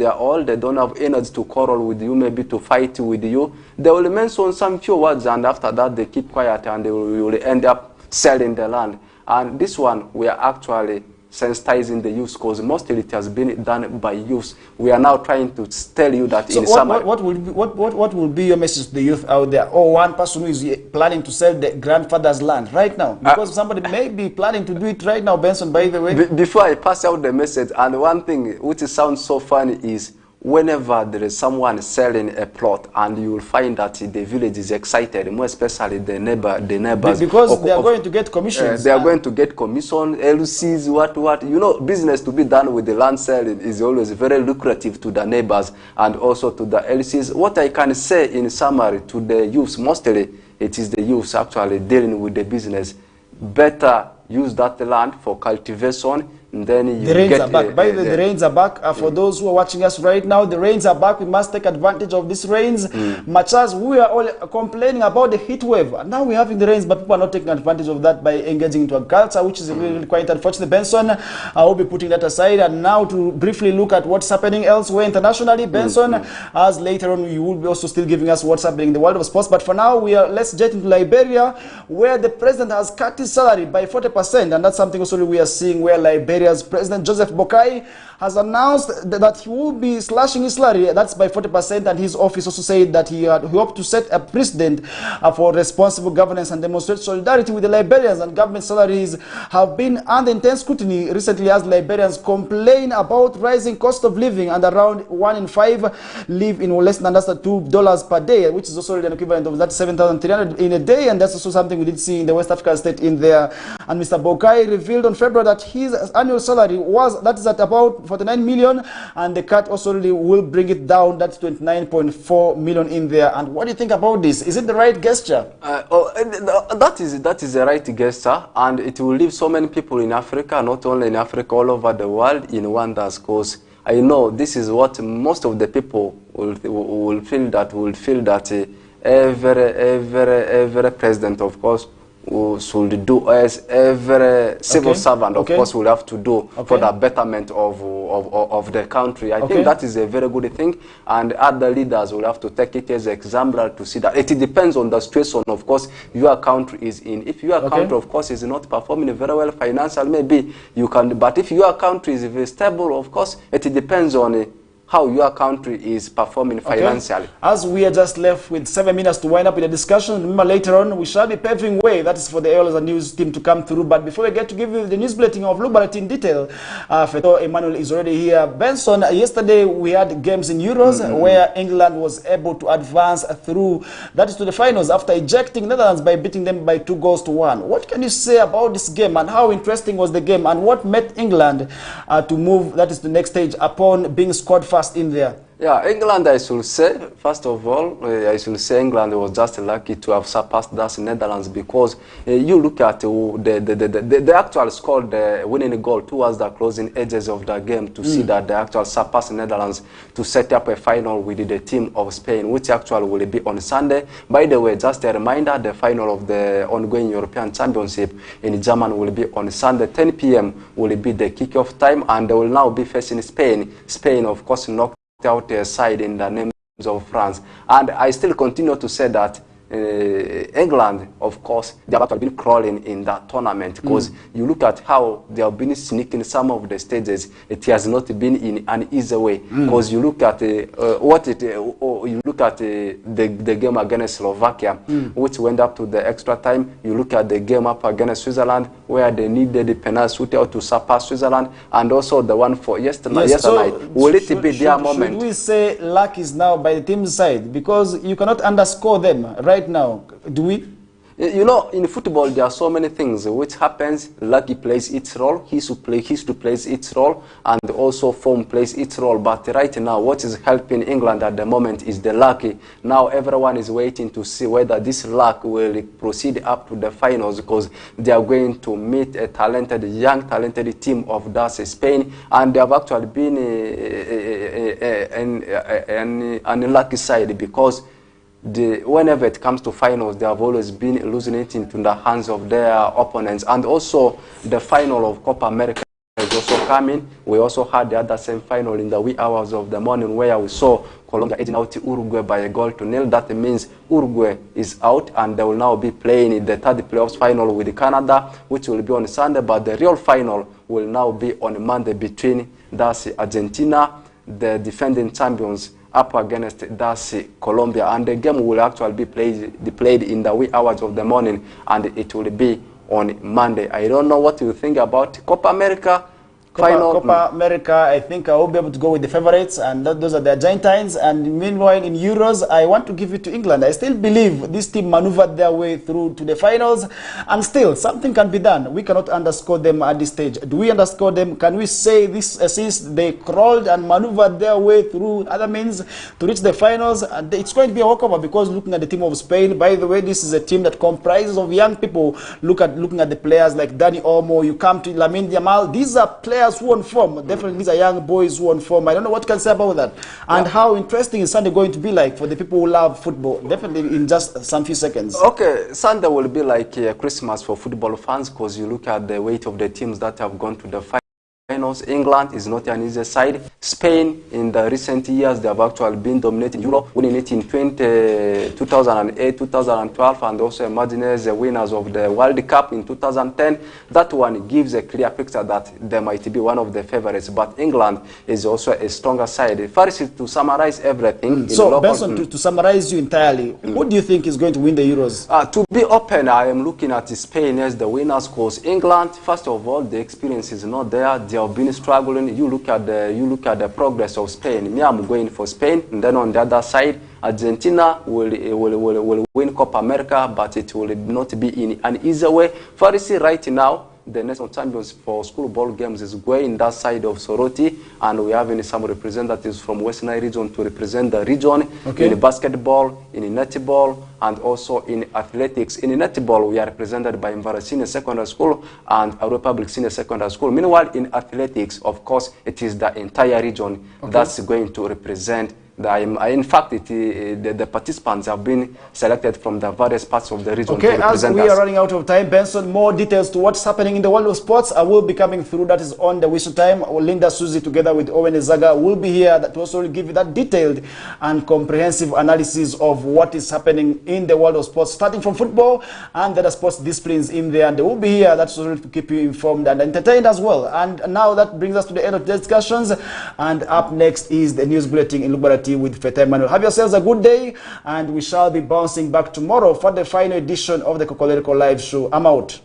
are old, they don't have energy to quarrel with you, maybe to fight with you. They will mention some few words, and after that they keep quiet, and they will end up selling the land. And this one, we are actually sensitizing the youth, because mostly it has been done by youth. We are now trying to tell you that in summer. What will be your message to the youth out there, or one person who is planning to sell the grandfather's land right now? Because somebody may be planning to do it right now, Benson, by the way. Before I pass out the message, and one thing which sounds so funny is, whenever there is someone selling a plot, and you will find that the village is excited, more especially the neighbors. Because they are going to get commissions. They are going to get commission, LCs, what. You know, business to be done with the land selling is always very lucrative to the neighbors and also to the LCs. What I can say in summary to the youths, mostly it is the youths actually dealing with the business. Better use that land for cultivation. And then the rains are back. By the way, the rains are back. For those who are watching us right now, the rains are back. We must take advantage of these rains. Much as we are all complaining about the heat wave, and now we're having the rains, but people are not taking advantage of that by engaging into agriculture, which is really quite unfortunate. Benson, I will be putting that aside, and now to briefly look at what's happening elsewhere internationally. Benson, as later on you will be also still giving us what's happening in the world of sports. But for now, let's jet into Liberia, where the president has cut his salary by 40%, and that's something also we are seeing where Liberia's President Joseph Boakai has announced that he will be slashing his salary, that's by 40%, and his office also said that he hoped to set a precedent for responsible governance and demonstrate solidarity with the Liberians. And government salaries have been under intense scrutiny recently as Liberians complain about rising cost of living, and around 1 in 5 live in less than $2 per day, which is also an equivalent of that 7,300 in a day, and that's also something we did see in the West African state in there. And Mr. Boakai revealed on February that his annual salary that is at about 49 million, and the cut also really will bring it down. That's 29.4 million in there. And what do you think about this? Is it the right gesture? That is the right gesture, and it will leave so many people in Africa, not only in Africa, all over the world, in wonders. Because I know this is what most of the people will feel that every president, of course, should do, as every civil servant, of course, will have to do for the betterment of the country. I think that is a very good thing, and other leaders will have to take it as exemplar to see that. It depends on the situation, of course, your country is in. If your country, of course, is not performing very well financially, maybe you can, but if your country is very stable, of course, it depends on how your country is performing financially. As we are just left with 7 minutes to wind up with the discussion, remember later on we shall be paving way. That is for the AOLs and news team to come through. But before we get to give you the news bulletin of Lubarat in detail, Feto Emmanuel is already here. Benson, yesterday we had games in Euros where England was able to advance through, that is to the finals, after ejecting Netherlands by beating them by 2-1. What can you say about this game, and how interesting was the game, and what made England to move, that is the next stage, upon being scored fast in there? Yeah, England, I should say, first of all, I should say England was just lucky to have surpassed that Netherlands, because you look at the actual score, the winning goal towards the closing edges of the game, to see that the actual surpassed Netherlands to set up a final with the team of Spain, which actually will be on Sunday. By the way, just a reminder, the final of the ongoing European Championship in Germany will be on Sunday, 10 p.m. will be the kickoff time, and they will now be facing Spain. Spain, of course, knocked out their side in the names of France. And I still continue to say that England, of course, they have actually been crawling in that tournament, because you look at how they have been sneaking some of the stages. It has not been in an easy way, because you look at you look at the game against Slovakia, which went up to the extra time. You look at the game up against Switzerland, where they needed the penalty shootout to surpass Switzerland, and also the one for yesterday. So will it be their moment? Should we say luck is now by the team's side, because you cannot underscore them right now, do we? You know, in football there are so many things which happens. Lucky plays its role, history plays its role, and also form plays its role. But right now, what is helping England at the moment is the luck. Now everyone is waiting to see whether this luck will proceed up to the finals, because they are going to meet a young talented team of Spain, and they have actually been an unlucky side, because whenever it comes to finals, they have always been losing it into the hands of their opponents. And also the final of Copa America is also coming. We also had the other same final in the wee hours of the morning, where we saw Colombia edging out Uruguay by 1-0. That means Uruguay is out, and they will now be playing in the third playoffs final with Canada, which will be on Sunday. But the real final will now be on Monday between Argentina, the defending champions, up against Colombia, and the game will actually be played in the wee hours of the morning, and it will be on Monday. I don't know what you think about Copa America. Copa America, I think I will be able to go with the favorites, and those are the Argentines. And meanwhile, in Euros, I want to give it to England. I still believe this team maneuvered their way through to the finals, and still something can be done. We cannot underscore them at this stage. Do we underscore them? Can we say this assist? They crawled and maneuvered their way through other means to reach the finals, and it's going to be a walkover, because looking at the team of Spain, by the way, this is a team that comprises of young people. Looking at the players like Dani Olmo, you come to Lamine Yamal. These are players who on form. Definitely these are young boys who on form. I don't know what you can say about that. And how interesting is Sunday going to be like for the people who love football? Definitely in just some few seconds. Okay, Sunday will be like Christmas for football fans, because you look at the weight of the teams that have gone to the finals. England is not an easy side. Spain, in the recent years, they have actually been dominating Europe, winning it in 2008, 2012, and also emerging as the winners of the World Cup in 2010. That one gives a clear picture that they might be one of the favorites. But England is also a stronger side. First, to summarize everything. So, Benson, to summarize you entirely, who do you think is going to win the Euros? To be open, I am looking at Spain as the winners, because England, first of all, the experience is not there. They have been struggling. You look at the progress of Spain. Me, I'm going for Spain. And then on the other side, Argentina will win Copa America, but it will not be in an easy way. Firstly, right now, the national champions for school ball games is going that side of Soroti, and we have some representatives from Western region to represent the region in basketball, in netball, and also in athletics. In netball, we are represented by Mvara Senior Secondary School and a Republic Senior Secondary School. Meanwhile, in athletics, of course, it is the entire region that's going to represent. In fact, the participants have been selected from the various parts of the region. Okay, as we are running out of time, Benson, more details to what's happening in the world of sports I will be coming through. That is on the whistle time. Linda Susie, together with Owen Ezaga, will be here to also give you that detailed and comprehensive analysis of what is happening in the world of sports, starting from football and the other sports disciplines in there. And they will be here. That's also to keep you informed and entertained as well. And now that brings us to the end of the discussions. And up next is the news bulletin in Lubarati with Feta Emmanuel. Have yourselves a good day, and we shall be bouncing back tomorrow for the final edition of the KOKOLIRIKO live show. I'm out.